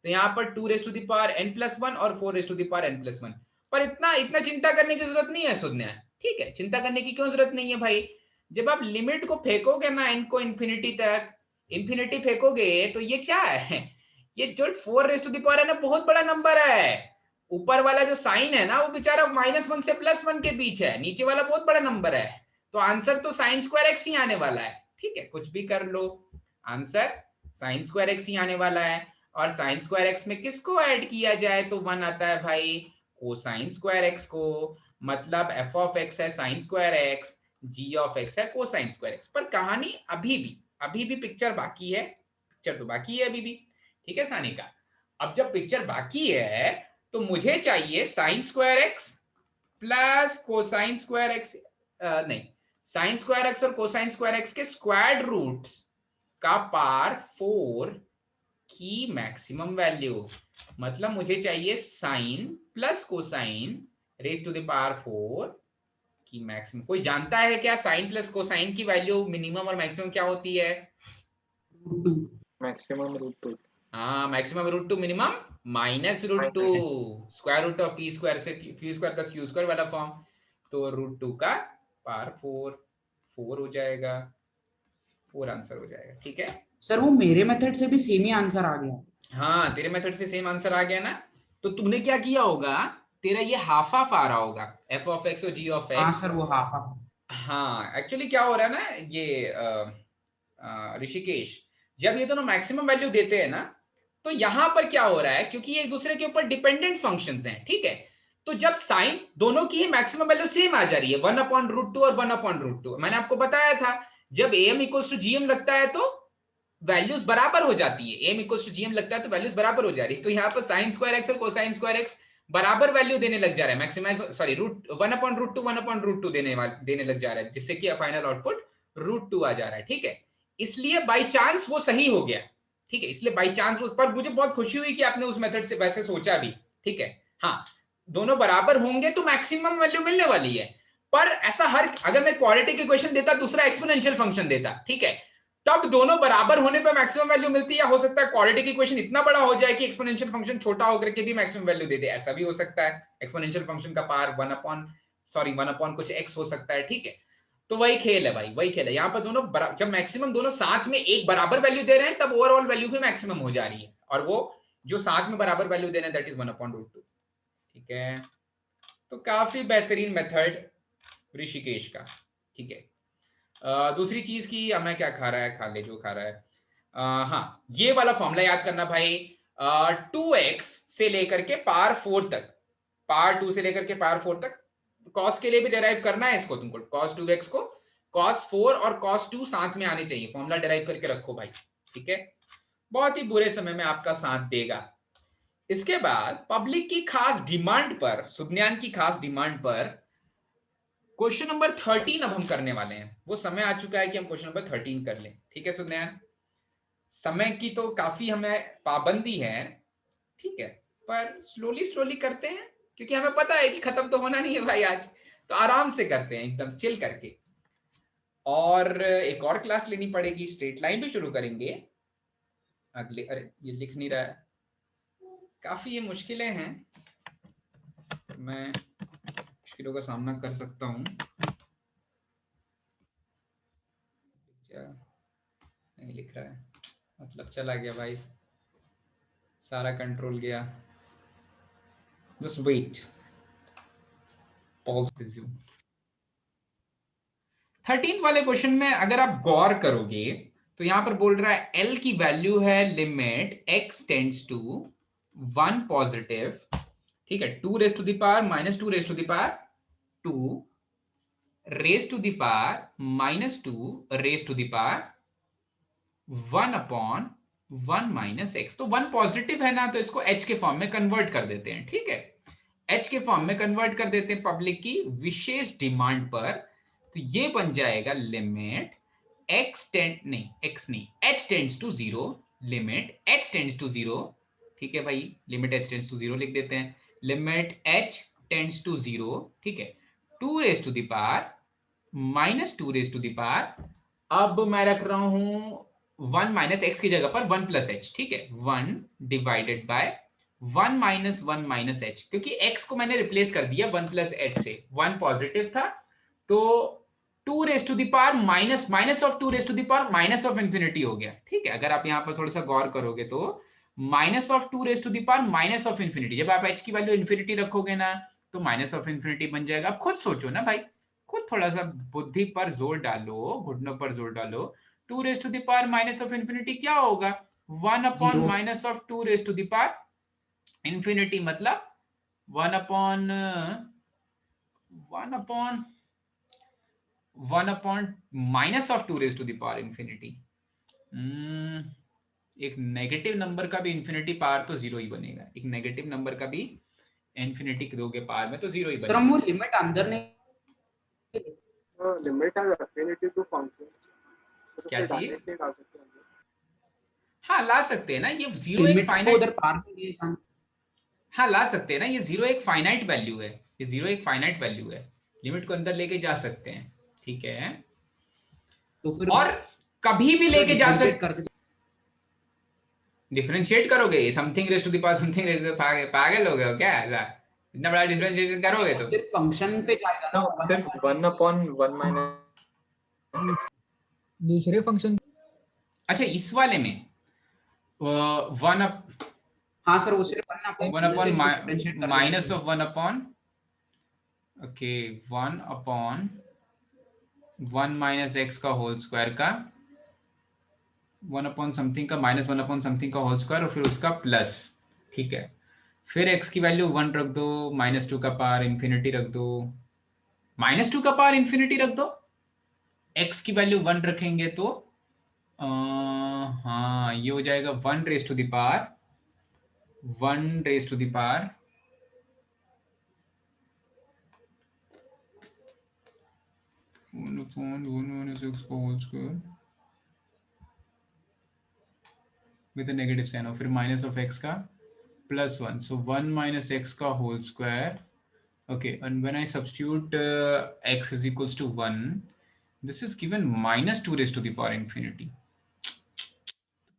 S1: तो यहाँ पर 2 raise to the power n + 1 और 4 raise to the power n + 1। पर इतना चिंता करने की जरूरत नहीं है सुनने, ठीक है। चिंता करने की क्यों जरूरत नहीं है भाई, जब आप लिमिट को फेंकोगे ना n को इन्फिनिटी तक, इन्फिनिटी फेंकोगे तो ये क्या है, ये जो 4 रेज टू द पावर है ना बहुत बड़ा नंबर है। ऊपर वाला जो साइन है ना वो बेचारा -1 से +1 के बीच है, नीचे वाला बहुत बड़ा नंबर है। तो आंसर तो साइन स्क्वायर x ही आने वाला है, ठीक है। कुछ भी कर लो, आंसर साइन स्क्वायर x ही आने वाला है। और साइन स्क्वायर x में किसको ऐड किया जाए तो 1 आता है भाई, कोसाइन स्क्वायर x को। मतलब f ऑफ x है sine square x, g of x है कोसाइन स्क्वायर x। पर कहानी अभी भी पिक्चर बाकी है, पिक्चर तो बाकी है अभी भी, ठीक है सानिका। अब जब पिक्चर बाकी है तो मुझे चाहिए sine square x plus cosine square x, नहीं, साइन स्क्वायर x और कोसाइन स्क्वायर x के स्क्वायर्ड रूट्स का पावर 4 की मैक्सिमम वैल्यू। मतलब मुझे चाहिए sine plus cosine raise to the power 4 की मैक्सिमम। कोई जानता है क्या साइन प्लस कोसाइन की वैल्यू मिनिमम और मैक्सिमम क्या होती है?
S3: मैक्सिमम √2।
S1: हाँ, maximum √2 minimum -√2, square root of p square से q square plus q square वाला फॉर्म। तो √2 का पावर 4 हो जाएगा, 4 आंसर हो जाएगा, ठीक है।
S2: सर वो मेरे मेथड से भी सेम ही आंसर आ गया।
S1: हाँ, तेरे मेथड से सेम आंसर आ गया ना। तो तूने क्या किया होगा, तेरा ये हाफ आ रहा होगा f ऑफ x और g ऑफ x।
S2: हाँ सर वो हाफ।
S1: हाँ, एक्चुअली क्या हो रहा है ना ये ऋषिकेश, जब ये दोनों मैक्सिमम वैल्यू देते हैं ना तो यहां पर क्या हो रहा है, क्योंकि ये एक दूसरे के ऊपर डिपेंडेंट फंक्शंस हैं, ठीक है। तो जब साइन दोनों की मैक्सिमम वैल्यू सेम आ जा रही है 1/√2 और 1/√2, मैंने आपको बताया था जब am इक्वल्स टू gm लगता है तो वैल्यूज बराबर हो जाती है, am इक्वल्स टू gm लगता है तो वैल्यूज बराबर हो जा रही है। तो यहाँ पर sin स्क्वायर एक्स और कोसाइन स्क्वायर एक्स बराबर वैल्यू देने लग जा रहा है, मैक्सिमाइज सॉरी रूट 1/√2 1/√2 देने लग जा रहा है, जिससे कि फाइनल आउटपुट √2 आ जा रहा है। ठीक है, इसलिए बाई चांस वो सही हो गया। ठीक है, इसलिए बाई चांस वो, पर मुझे बहुत खुशी हुई कि आपने उस मेथड से वैसे सोचा भी। ठीक है, हाँ दोनों बराबर होंगे तो मैक्सिमम वैल्यू मिलने वाली है, पर ऐसा हर, अगर मैं क्वाड्रेटिक इक्वेशन देता दूसरा एक्सपोनेंशियल फंक्शन देता, ठीक है, तब दोनों बराबर होने पर मैक्सिमम वैल्यू मिलती है, या हो सकता है क्वाड्रेटिक इक्वेशन इतना बड़ा हो जाए कि एक्सपोनेंशियल फंक्शन छोटा होकर के भी मैक्सिमम वैल्यू दे दे, ऐसा भी हो सकता है। एक्सपोनेंशियल फंक्शन का पावर 1 कुछ x हो सकता है। ठीक है, तो वही खेल है भाई, वही खेल है। यहाँ पर दोनों जब मैक्सिमम दोनों साथ में एक बराबर वैल्यू दे रहे हैं तब ओवरऑल वैल्यू भी मैक्सिमम हो जा रही है, और वो जो साथ में बराबर वैल्यू दे रहे हैं दैट इज 1/√2। ठीक है, तो काफी बेहतरीन मेथड ऋषिकेश का। ठीक है, दूसरी चीज की मैं क्या खा रहा है, खा ले जो खा रहा है। हाँ, ये वाला फॉर्मूला याद करना भाई, 2x से लेकर के पावर 4 तक, पावर 2 से लेकर के पावर 4 तक, cos के लिए भी डिराइव करना है इसको तुमको, cos 2x को cos 4 और cos 2 साथ में आने चाहिए, फॉर्मूला डिराइव करके रखो भाई। ठीक है, बहुत ही बुरे समय में आपका साथ देगा। इसके बाद पब्लिक की खास डिमांड पर, सुज्ञान की खास डिमांड पर क्वेश्चन नंबर 13 अब हम करने वाले हैं। वो समय आ चुका है कि हम क्वेश्चन नंबर 13 कर लें। ठीक है सुज्ञान, समय की तो काफी हमें पाबंदी है, ठीक है, पर स्लोली स्लोली करते हैं क्योंकि हमें पता है कि खत्म तो होना नहीं है भाई आज, तो आराम से करते हैं एकदम चिल करके। और एक और क्लास लेनी पड़ेगी, स्ट्रेट लाइन भी शुरू करेंगे अगले, अरे ये लिख नहीं रहा है, काफी ये मुश्किलें हैं, मैं मुश्किलों का सामना कर सकता हूँ क्या, नहीं लिख रहा है, मतलब चला गया भाई, सारा कंट्रोल गया। Just wait, pause resume. 13th वाले क्वेश्चन में अगर आप गौर करोगे तो यहां पर बोल रहा है L की वैल्यू है limit x tends to 1 positive, ठीक है, 2 raise to the power -2 raise to the power 2 raise to the power -2 raise to the power 1/1 - x। तो 1 पॉजिटिव है ना, तो इसको h के फॉर्म में कन्वर्ट कर देते हैं। ठीक है, h के फॉर्म में कन्वर्ट कर देते हैं पब्लिक की विशेष डिमांड पर, तो ये बन जाएगा limit h tends to 0, limit h tends to 0। ठीक है भाई, लिमिट h टेंड्स टू 0 लिख देते हैं, लिमिट h टेंड्स टू 0, ठीक है, 2 raise to the power -2 raise to the power, अब मैं रख रहा हूं 1 - x की जगह पर 1 + h, ठीक है, 1 डिवाइडेड बाय 1 - 1 - h, क्योंकि x को मैंने रिप्लेस कर दिया 1 + h से, 1 पॉजिटिव था तो 2 raise to the power minus of 2 raise to the power minus of infinity हो गया। ठीक है, अगर आप यहाँ पर थोड़ा सा गौर करोगे तो -2 raise to the power minus of infinity, जब आप h की वैल्यू इंफिनिटी रखोगे ना तो माइनस ऑफ इंफिनिटी बन जाएगा। अब खुद सोचो ना भाई, खुद थोड़ा सा बुद्धि पर जोर डालो, घुटनों पर जोर डालो, 2 raise to the power minus of infinity क्या होगा, 1/-2 raise to the power infinity, मतलब 1/- -2 raise to the power infinity. एक नेगेटिव नंबर का भी इंफिनिटी पावर तो 0 ही बनेगा, एक नेगेटिव नंबर का भी इंफिनिटी दोगे पावर में तो 0 ही
S2: सर हम
S1: बनेगा।
S2: वो लिमिट अंदर नहीं,
S3: लिमिट है एफिनिटी टू फंक्शन,
S1: क्या चीज?
S3: डायरेक्टली डाल सकते हैं।
S1: हाँ ला सकते हैं ना, ये 0 एक
S2: लिमिट को
S1: फाइनाइट,
S2: उधर पार कर दिए।
S1: हाँ ला सकते हैं ना, ये 0 एक फाइनाइट वैल्यू है, ये 0 एक फाइनाइट वैल्यू है, लिमिट को अंदर लेके जा सकते हैं। ठीक है,
S2: तो फिर
S1: और कभी भी लेके जा सकते,
S2: करते
S1: डिफरेंशिएट करोगे something raise to the power something raise to the power, पागल हो गए हो क्या? ऐसा इतना बड़ा डिफरेंशिएशन करोगे तो
S2: सिर्फ फंक्शन पे जाएगा ना,
S3: सिर्फ 1/1
S5: दूसरे फंक्शन,
S1: अच्छा इस वाले में 1
S2: हाँ सर वो सिर्फ
S1: माइनस ऑफ 1/, ओके 1/1 - x का होल स्क्वायर का 1/समथिंग का -1/समथिंग का होल स्क्वायर और फिर उसका प्लस। ठीक है, फिर x की वैल्यू 1 रख दो, -2 का पावर इन्फिनिटी रख दो, -2 का पावर इन्फिनिटी रख दो, x की वैल्यू 1 रखेंगे तो हाँ ये हो जाएगा 1 raise to the power 1 raise to the power 1/1 - x का whole square with negative sign, और फिर माइनस ऑफ x का +1, so 1 - x का whole square. Okay, and when I substitute x is equals to 1, this is given -2 raised to the power infinity.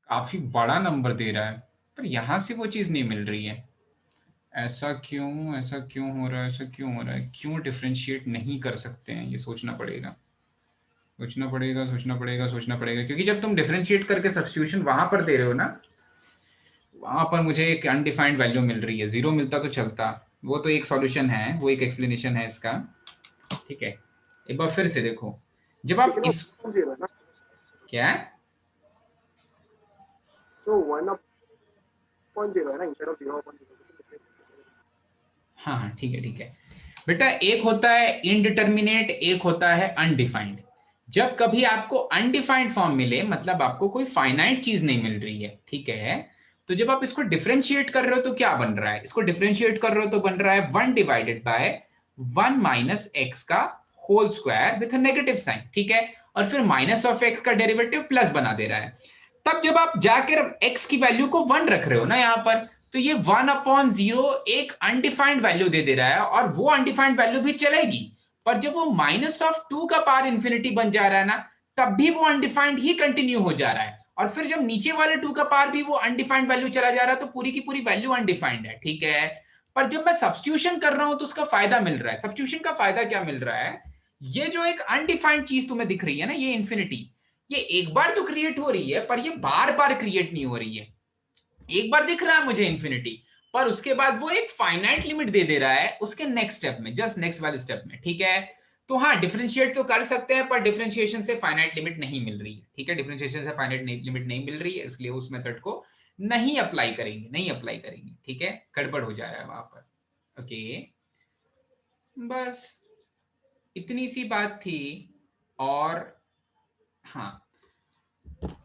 S1: काफी बड़ा number दे रहा है, पर यहाँ से वो चीज नहीं मिल रही है. ऐसा क्यों हो रहा है, ऐसा क्यों हो रहा है, क्यों डिफरेंशिएट नहीं कर सकते हैं, ये सोचना पड़ेगा, क्योंकि जब तुम डिफरेंशिएट करके सब्स्टिट्यूशन वहां पर दे रहे हो ना, वहां पर मुझे एक अनडिफाइंड वैल्यू मिल रही है. 0 मिलता तो चलता, वो तो एक सॉल्यूशन है, वो एक एक्सप्लेनेशन है इसका. ठीक है, एक बार फिर से देखो, जब आप इस क्या है
S6: तो 1/0 है ना, इंस्टेड ऑफ 0/0.
S1: हाँ ठीक है बेटा. एक होता है इनडिटर्मिनेट, एक होता है अनडिफाइंड. जब कभी आपको अनडिफाइंड फॉर्म मिले, मतलब आपको कोई फाइनाइट चीज नहीं मिल रही है, ठीक है, तो जब आप इसको डिफरेंशिएट कर रहे हो तो क्या बन रहा है, इसको डिफरेंशिएट कर रहे हो तो बन रहा है 1 डिवाइडेड बाय 1 - x का whole square with negative sign. ठीक है, और फिर माइनस ऑफ x का डेरिवेटिव प्लस बना दे रहा है. तब जब आप जाकर x की वैल्यू को 1 रख रहे हो ना यहाँ पर, तो ये 1/0 एक अनडिफाइंड वैल्यू दे रहा है, और वो अनडिफाइंड वैल्यू भी चलेगी, पर जब वो -2 का पावर इन्फिनिटी बन जा रहा है ना, तब भी वो अनडिफाइंड ही कंटिन्यू हो जा रहा है. और फिर जब नीचे वाले 2 का पावर भी वो अनडिफाइंड वैल्यू चला जा रहा है, तो पूरी की पूरी वैल्यू अनडिफाइंड है. ठीक है, पर जब मैं सब्स्टिट्यूशन कर रहा हूं तो उसका फायदा मिल रहा है. सब्स्टिट्यूशन का फायदा क्या मिल रहा है, ये जो एक अनडिफाइंड चीज तुम्हें दिख रही है ना, ये इन्फिनिटी, ये एक बार तो क्रिएट हो रही है, पर ये बार बार क्रिएट नहीं हो रही है. एक बार दिख रहा है मुझे इन्फिनिटी, पर उसके बाद वो एक फाइनाइट लिमिट दे रहा है उसके नेक्स्ट स्टेप में, जस्ट नेक्स्ट वाले स्टेप में. ठीक है, तो हाँ डिफरेंशिएट तो कर सकते हैं, पर डिफरेंशिएशन से फाइनाइट लिमिट नहीं मिल रही है. ठीक है, डिफरेंशिएशन से फाइनाइट लिमिट नहीं मिल रही है, इसलिए उस मेथड को नहीं अप्लाई करेंगे. ठीक है, गड़बड़ हो जा रहा है वहां पर. ओके, बस इतनी सी बात थी. और हाँ,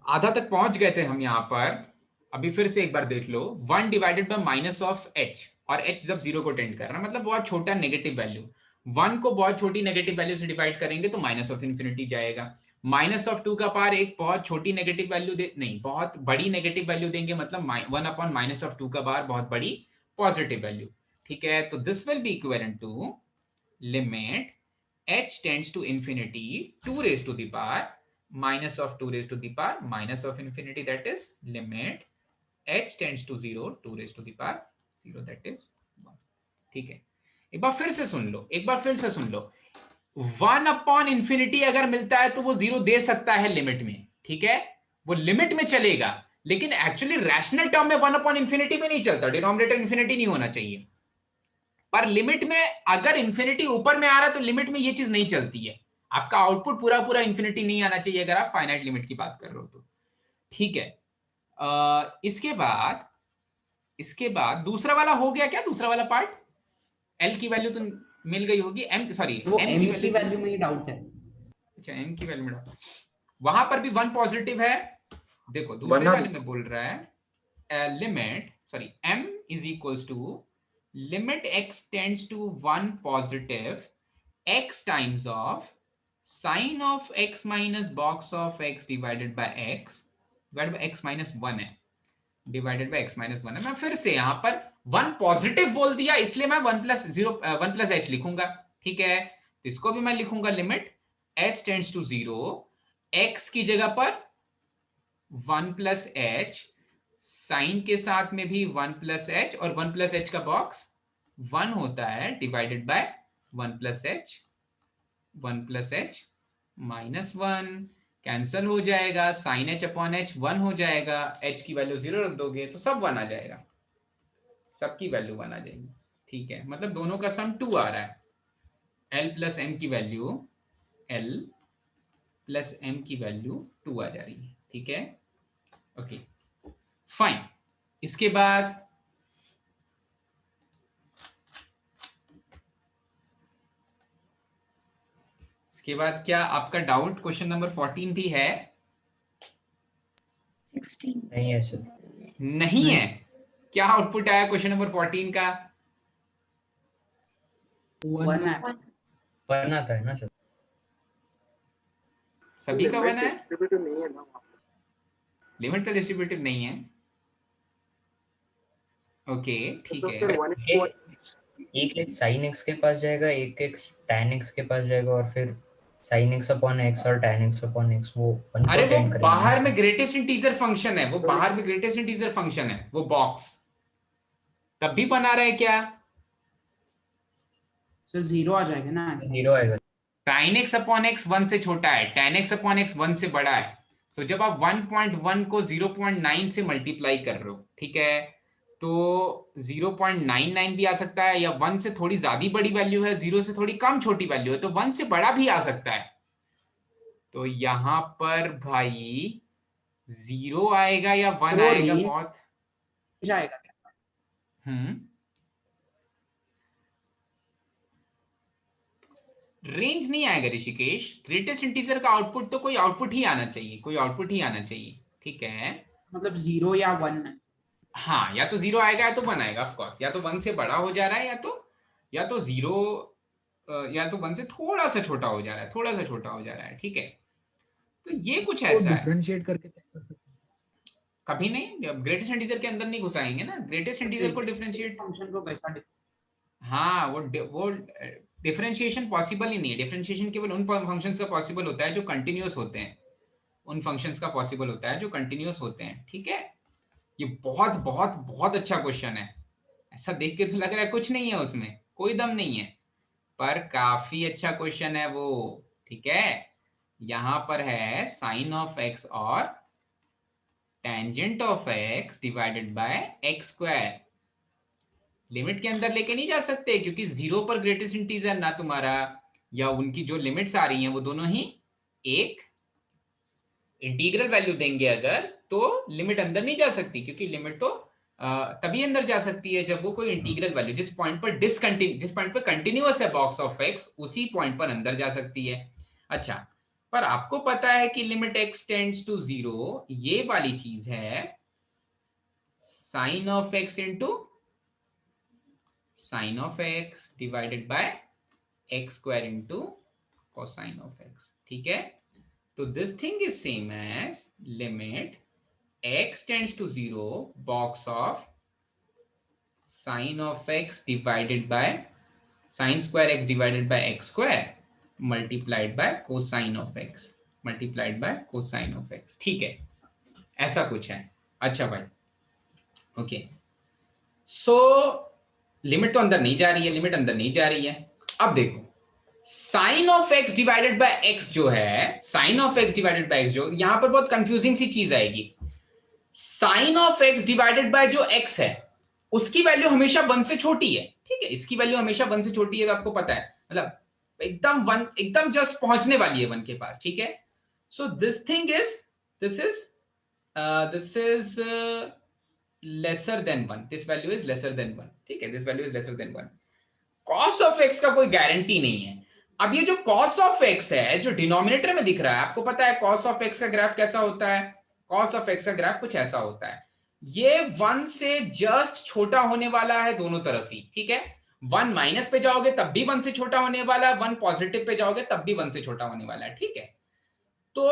S1: आधा तक पहुंच गए थे हम यहाँ पर. अभी फिर से एक बार देख लो, 1 divided bye minus of h, और h जब 0 को टेंड कर रहा है, मतलब बहुत छोटा नेगेटिव वैल्यू, 1 को बहुत छोटी नेगेटिव वैल्यू से डिवाइड करेंगे तो माइनस ऑफ इन्फिनिटी जाएगा. -2 का पावर एक बहुत छोटी नेगेटिव वैल्यू नहीं, बहुत बड़ी नेगेटिव वैल्यू देंगे, मतलब 1/-2 का पावर बहुत बड़ी पॉजिटिव वैल्यू. ठीक है, तो this will be equivalent to limit h tends to infinity 2 raised to the power -2 raised to the power minus of infinity, that is limit h tends to 0 2 raised to the power 0, that is 1. ठीक है, एक बार फिर से सुन लो, 1/infinity अगर मिलता है तो वो 0 दे सकता है लिमिट में. ठीक है, वो लिमिट में चलेगा, लेकिन एक्चुअली रैशनल टर्म में 1/infinity में नहीं चलता, डिनोमिनेटर इन्फिनिटी नहीं होना चाहिए. पर लिमिट में अगर इन्फिनिटी ऊपर में आ रहा है तो लिमिट में ये चीज नहीं चलती है. आपका आउटपुट पूरा इन्फिनिटी नहीं आना चाहिए अगर आप फाइनाइट लिमिट की बात कर रहे हो तो. ठीक है, इसके बाद दूसरा वाला हो गया क्या, दूसरा वाला पार्ट, एल की वैल्यू तो मिल गई होगी, एम सॉरी
S2: वो
S1: एम
S2: m की वैल्यू में ही डाउट है.
S1: अच्छा, एम की वैल्यू में डाउट, वहां पर भी 1 पॉजिटिव है. देखो दूसरे वाले में बोल रहा है limit m is equals to limit x tends to 1 positive x times of sin of x minus box of x divided by x minus 1 है, divided by x minus 1 है. मैं फिर से यहाँ पर 1 पॉजिटिव बोल दिया, इसलिए मैं 1 + h लिखूंगा. ठीक है, तो इसको भी मैं लिखूंगा limit h tends to 0, x की जगह पर 1 + h, साइन के साथ में भी 1 + h, और 1 + h का बॉक्स 1 होता है, divided by 1 + h, 1 + h -1 cancel हो जाएगा, sin h/h 1 हो जाएगा, h की वैल्यू 0 रख दोगे तो सब 1 आ जाएगा, सबकी वैल्यू 1 आ जाएगी. ठीक है, मतलब दोनों का सम 2 आ रहा है. l + m की वैल्यू l + m की वैल्यू 2 आ जा रही है. ठीक है, ओके फाइन. इसके बाद इसके बाद क्या आपका डाउट क्वेश्चन नंबर 14 भी है?
S4: 16.
S7: नहीं है सर।
S1: नहीं है। क्या आउटपुट आया क्वेश्चन नंबर 14 का?
S2: 1 है।
S7: 1 आता है ना सर?
S1: सभी का 1 है।
S6: डिस्ट्रीब्यूटिव नहीं है ना वहाँ पे।
S1: लिमिट तो डिस्ट्रीब्यूटिव नहीं है। ओके ठीक
S6: तो
S1: है।
S6: फिर 1
S7: एक साइन एक्स के पास जाएगा, एक टैन एक्स के पास जाएगा, और फिर साइन एक्स अपॉन एक्स और टैन एक्स अपॉन एक्स, वो 1
S1: अरे
S7: को
S1: वो
S7: 10 करेंगे
S1: बाहर
S7: ना
S1: में
S7: सर?
S1: ग्रेटेस्ट इंटीजर फंक्शन है, वो बाहर में ग्रेटेस्ट इंटीजर फंक्शन है, वो बॉक्स तब भी बना रहा है क्या?
S2: सर 0 आ जाएगा ना ऐसे।
S7: 0 आएगा।
S1: sin x अपॉन एक्स 1 से छोटा है, tan x अपॉन एक्स 1 से बड़ा है। सो जब आप 1.1 को 0.9 से मल्टीप्लाई कर रहे हो, ठीक है, तो 0.99 भी आ सकता है, या 1 से थोड़ी ज्यादा बड़ी वैल्यू है, 0 से थोड़ी कम छोटी वैल्यू है, तो 1 से बड़ा भी आ सकता है। तो यहां पर भाई 0 आएगा या 1
S2: So,
S1: आएगा?
S2: range
S1: बहुत
S2: जाएगा क्या?
S1: रेंज नहीं आएगा ऋषिकेश। ग्रेटेस्ट इंटीजर का आउटपुट तो कोई आउटपुट ही आना चाहिए, कोई आउटपुट ही आना चाहिए, ठीक है।
S2: मतलब 0 या 1 है।
S1: हाँ, या तो 0 आएगा या तो 1 आएगा, ऑफ कोर्स। या तो 1 से बड़ा हो जा रहा है, या तो 0 या तो 1 से थोड़ा सा छोटा हो जा रहा है, थोड़ा सा छोटा हो जा रहा है, ठीक है। तो ये कुछ
S5: तो
S1: ऐसा है।
S5: डिफरेंशिएट करके चेक कर सकते हैं।
S1: कभी नहीं, ग्रेटेस्ट इंटीजर के अंदर नहीं घुसाएंगे ना, ग्रेटेस्ट इंटीजर को डिफरेंशिएट।
S2: फंक्शन को कैसा
S1: हाँ, वो डिफरेंशिएशन पॉसिबल ही नहीं है। डिफरेंशिएशन केवल उन फंक्शंस का पॉसिबल होता है जो कंटिन्यूअस होते हैं, उन फंक्शंस का पॉसिबल होता है जो कंटिन्यूअस होते हैं, ठीक है। ये बहुत बहुत बहुत अच्छा क्वेश्चन है। ऐसा देख के तो लग रहा है कुछ नहीं है उसमें, कोई दम नहीं है, पर काफी अच्छा क्वेश्चन है वो, ठीक है। यहां पर है साइन ऑफ एक्स और tangent of x divided by x square. Limit के अंदर लेके नहीं जा सकते, क्योंकि 0 पर ग्रेटेस्ट इंटीजर ना तुम्हारा या उनकी जो लिमिट्स आ रही हैं वो दोनों ही एक इंटीग्रल वैल्यू देंगे अगर, तो लिमिट अंदर नहीं जा सकती, क्योंकि लिमिट तो तभी अंदर जा सकती है जब वो कोई इंटीग्रल वैल्यू जिस पॉइंट पर कंटिन्यूअस है बॉक्स ऑफ एक्स, उसी पॉइंट पर अंदर जा सकती है। अच्छा, पर आपको पता है कि लिमिट एक्स टेंड्स टू 0, ये वाली चीज है sine of x into sine of x divided by x square into cosine of x, ठीक है। तो this thing is same as limit x tends to 0 box of sine of x divided by sine square x divided by x square multiplied by cosine of x multiplied by cosine of x, ठीक है, ऐसा कुछ है। अच्छा भाई, okay. So limit तो अंदर नहीं जा रही है, लिमिट अंदर नहीं जा रही है। अब देखो, sine of x divided by x जो है, sine of x divided by x, जो यहां पर बहुत कंफ्यूजिंग सी चीज आएगी। Sine of x divided by जो एक्स है, उसकी वैल्यू हमेशा 1 से छोटी है, ठीक है। इसकी वैल्यू हमेशा 1 से छोटी है, तो आपको पता है, मतलब एकदम जस्ट पहुंचने वाली है 1 के पास, ठीक है। So this is lesser than 1, this value is lesser than 1, ठीक है, this value is lesser than 1। Cos of x का कोई गारंटी नहीं है। अब ये जो कॉस ऑफ एक्स है, जो डिनोमिनेटर में दिख रहा है, आपको पता है कॉस ऑफ एक्स का ग्राफ कैसा होता है? कॉस ऑफ एक्स का ग्राफ कुछ ऐसा होता है, ये 1 से जस्ट छोटा होने वाला है दोनों तरफ ही, ठीक है। 1 माइनस पे जाओगे तब भी 1 से छोटा होने वाला है, 1 पॉजिटिव पे जाओगे तब भी 1 से छोटा होने वाला है, ठीक है। तो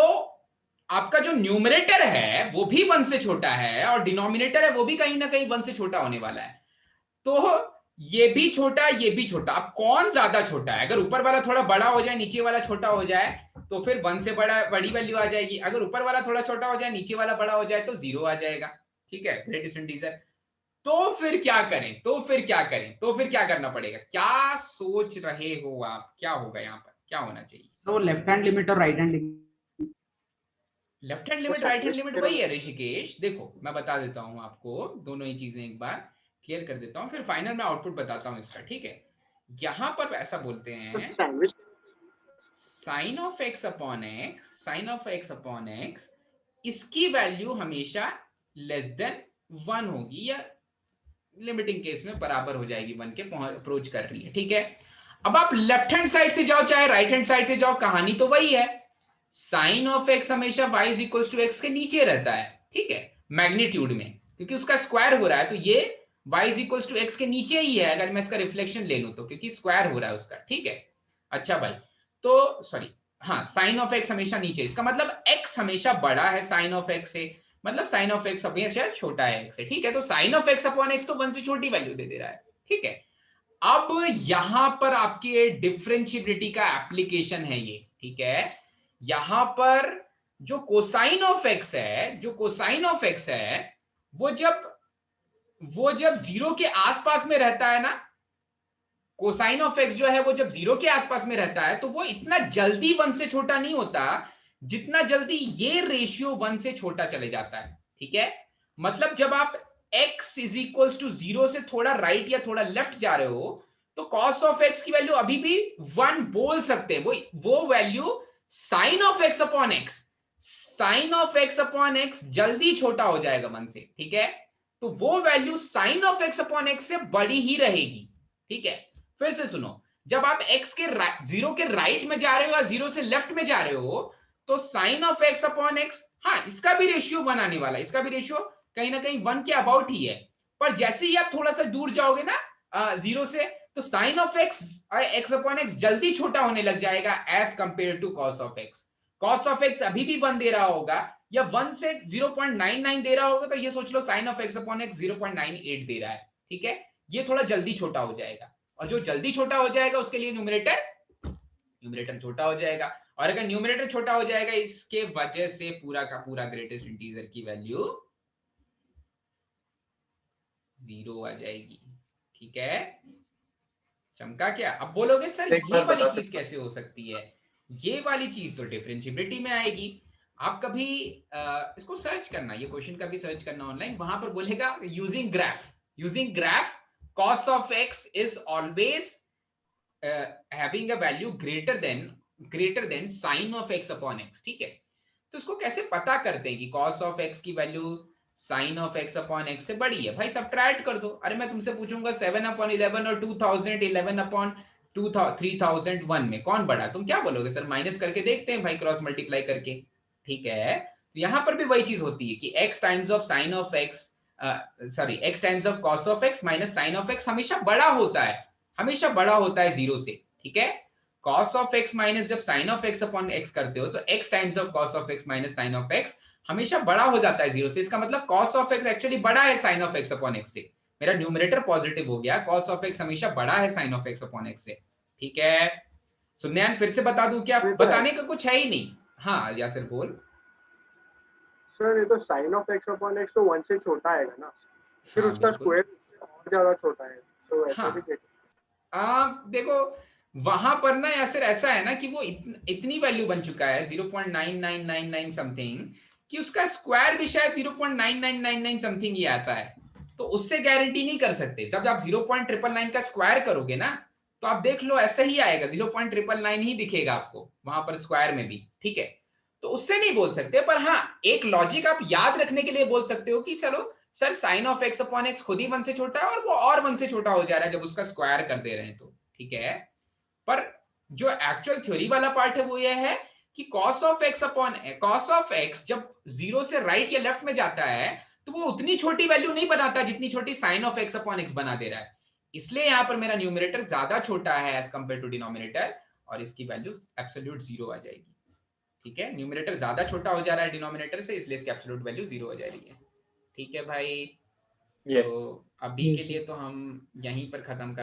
S1: आपका जो न्यूमरेटर है वो भी 1 से छोटा है, और डिनोमिनेटर है वो भी कहीं ना कहीं 1 से छोटा होने वाला है। तो ये भी छोटा, ये भी छोटा। अब कौन ज्यादा छोटा है? अगर ऊपर वाला थोड़ा बड़ा हो जाए, नीचे वाला छोटा हो जाए, तो फिर 1 से बड़ी वैल्यू आ जाएगी। अगर ऊपर वाला थोड़ा छोटा हो जाए, नीचे वाला बड़ा हो जाए, तो 0 आ जाएगा, ठीक है, ग्रेटेस्ट इंटीजर। तो फिर क्या करें? तो फिर क्या करना पड़ेगा? क्या सोच रहे हो आप? क्या होगा यहाँ पर? क्या होना चाहिए?
S2: तो लेफ्ट हैंड लिमिट और right hand limit.
S1: Left hand limit, right hand limit वही है ऋषिकेश। देखो मैं बता देता हूं आपको दोनों ही चीजें, एक बार क्लियर कर देता हूं, फिर फाइनल में आउटपुट बताता हूं इसका, ठीक है। यहां पर ऐसा बोलते हैं, sine of x upon x, sine of x upon x, इसकी वैल्यू हमेशा लेस देन 1 होगी, या लिमिटिंग केस में बराबर हो जाएगी 1 के, अप्रोच कर रही है, ठीक है। अब आप लेफ्ट हैंड साइड से जाओ चाहे राइट हैंड साइड से जाओ, कहानी तो वही है, साइन ऑफ एक्स हमेशा y is equal to x के नीचे रहता है, ठीक है, मैग्नीट्यूड में, क्योंकि उसका स्क्वायर हो रहा है, तो ये y is equal to x के नीचे ही है अगर मैं इसका रिफ्लेक्शन ले लूं तो, क्योंकि स्क्वायर हो रहा है उसका, ठीक है। अच्छा भाई, तो सॉरी, हाँ, साइन ऑफ एक्स हमेशा नीचे, इसका मतलब x हमेशा बड़ा है साइन ऑफ एक्स से, मतलब साइन ऑफ एक्स हमेशा छोटा है x से, ठीक है। तो sine of x upon x तो 1 से छोटी वैल्यू दे रहा है, ठीक है। अब यहां पर आपके डिफरेंशिएबिलिटी का एप्लीकेशन है ये, ठीक है। यहां पर जो कोसाइन ऑफ एक्स है, जो कोसाइन ऑफ एक्स है, वो जब 0 के आसपास में रहता है ना, कोसाइन ऑफ एक्स जो है वो जब 0 के आसपास में रहता है, तो वो इतना जल्दी 1 से छोटा नहीं होता जितना जल्दी ये रेशियो 1 से छोटा चले जाता है, ठीक है। मतलब जब आप x इज इक्वल टू 0 से थोड़ा राइट या थोड़ा लेफ्ट जा रहे हो, तो cos ऑफ x की वैल्यू अभी भी 1 बोल सकते हैं, वो value sine of x upon x, sine of x upon x जल्दी छोटा हो जाएगा 1 से, ठीक है। तो वो value sine of x upon x से बड़ी ही रहेगी, ठीक है। फिर से सुनो, जब आप x के 0 के राइट में जा रहे हो या 0 से लेफ्ट में जा रहे हो, तो sine of x upon x, हाँ, इसका भी रेशियो 1 आने वाला है, इसका भी रेशियो कहीं ना कहीं 1 के अबाउट ही है। पर जैसे ही आप थोड़ा सा दूर जाओगे ना 0 से, तो sine of x upon x जल्दी छोटा होने लग जाएगा as compare to cos of x. Cos of x अभी भी 1 दे रहा होगा या 1 से 0.99 दे रहा होगा, तो ये सोच लो sine of x upon x 0.98 दे रहा है, ठीक है। ये थोड़ा जल्दी छोटा हो जाएगा, और जो जल्दी छोटा हो जाएगा उसके लिए न्यूमरेटर छोटा हो जाएगा, और अगर न्यूमरेटर छोटा हो जाएगा इसके वजह से पूरा का पूरा ग्रेटेस्ट इंटीजर की वैल्यू 0 आ जाएगी, ठीक है। चमका क्या? अब बोलोगे सर ये वाली चीज कैसे हो सकती है? ये वाली चीज तो डिफरेंशिएबिलिटी में आएगी। आप कभी इसको सर्च करना, ये क्वेश्चन का भी सर्च करना ऑनलाइन, वहां पर बोलेगा using graph cos of x is always having a value greater than sin of x upon x, ठीक है। तो इसको कैसे पता करते हैं कि cos of x की value sin of x upon x से बड़ी है? भाई सब्ट्रैक्ट कर दो। अरे मैं तुमसे पूछूंगा 7/11 और 2011/3001 में कौन बड़ा, तुम क्या बोलोगे? सर माइनस करके देखते हैं भाई, क्रॉस मल्टीप्लाई करके, ठीक है। तो यहां पर भी वही चीज होती है कि x times of sin of x x times of cos of x minus sin of x हमेशा बड़ा होता है 0 से, ठीक है। cos of x माइनस जब sin of x upon x करते हो, तो x times of cos of x minus sin of x हमेशा बड़ा हो जाता है 0 से। इसका मतलब cos of x एक्चुअली बड़ा है sin of x upon x से। मेरा न्यूमरेटर पॉजिटिव हो गया, cos of x हमेशा बड़ा है sin of x upon x से, ठीक है। सुन्यान फिर से बता दूं क्या? बताने का कुछ है ही नहीं। हाँ यासिर बोल।
S6: सर ये तो sine of x upon x तो 1 से छोटा आएगा ना, फिर
S1: हाँ,
S6: उसका
S1: बिल्कुल।
S6: स्क्वायर और ज्यादा छोटा है, तो ऐसा
S1: हाँ।
S6: भी कैसे?
S1: देखो वहां पर ना यासिर ऐसा है ना कि वो इतनी वैल्यू बन चुका है 0.9999 समथिंग, कि उसका स्क्वायर भी शायद 0.9999 समथिंग ही आता है। तो उससे गारंटी नहीं कर सकते। जब आप 0.999 का स्क्वायर करोगे ना, तो आप देख लो ऐसा ही आएगा, 0.999 ही दिखेगा आपको वहां पर स्क्वायर में भी, ठीक है। तो उससे नहीं बोल सकते, पर हाँ एक लॉजिक आप याद रखने के लिए बोल सकते हो कि चलो sir sine of x upon x खुद ही 1 से छोटा है, और वो और 1 से छोटा हो जा रहा है जब उसका स्क्वायर कर दे रहे हैं तो, ठीक है। पर जो एक्चुअल थ्योरी वाला पार्ट है वो ये है कि cos ऑफ x जब 0 से राइट या लेफ्ट में जाता है, तो वो उतनी छोटी वैल्यू नहीं बनाता जितनी छोटी sine of x upon x बना दे रहा है। इसलिए यहां पर मेरा न्यूमरेटर ज्यादा छोटा है एज कंपेयर टू डिनोमिनेटर, और इसकी वैल्यू एब्सोल्यूट 0 आ जाएगी, ठीक है। न्यूमरेटर ज्यादा छोटा हो जा रहा है डिनोमिनेटर से, इसलिए इसकी एब्सोल्यूट वैल्यू 0 हो जा रही है, ठीक है भाई।
S3: Yes.
S1: तो अभी के
S5: Yes.
S1: लिए तो हम यहीं पर खत्म कर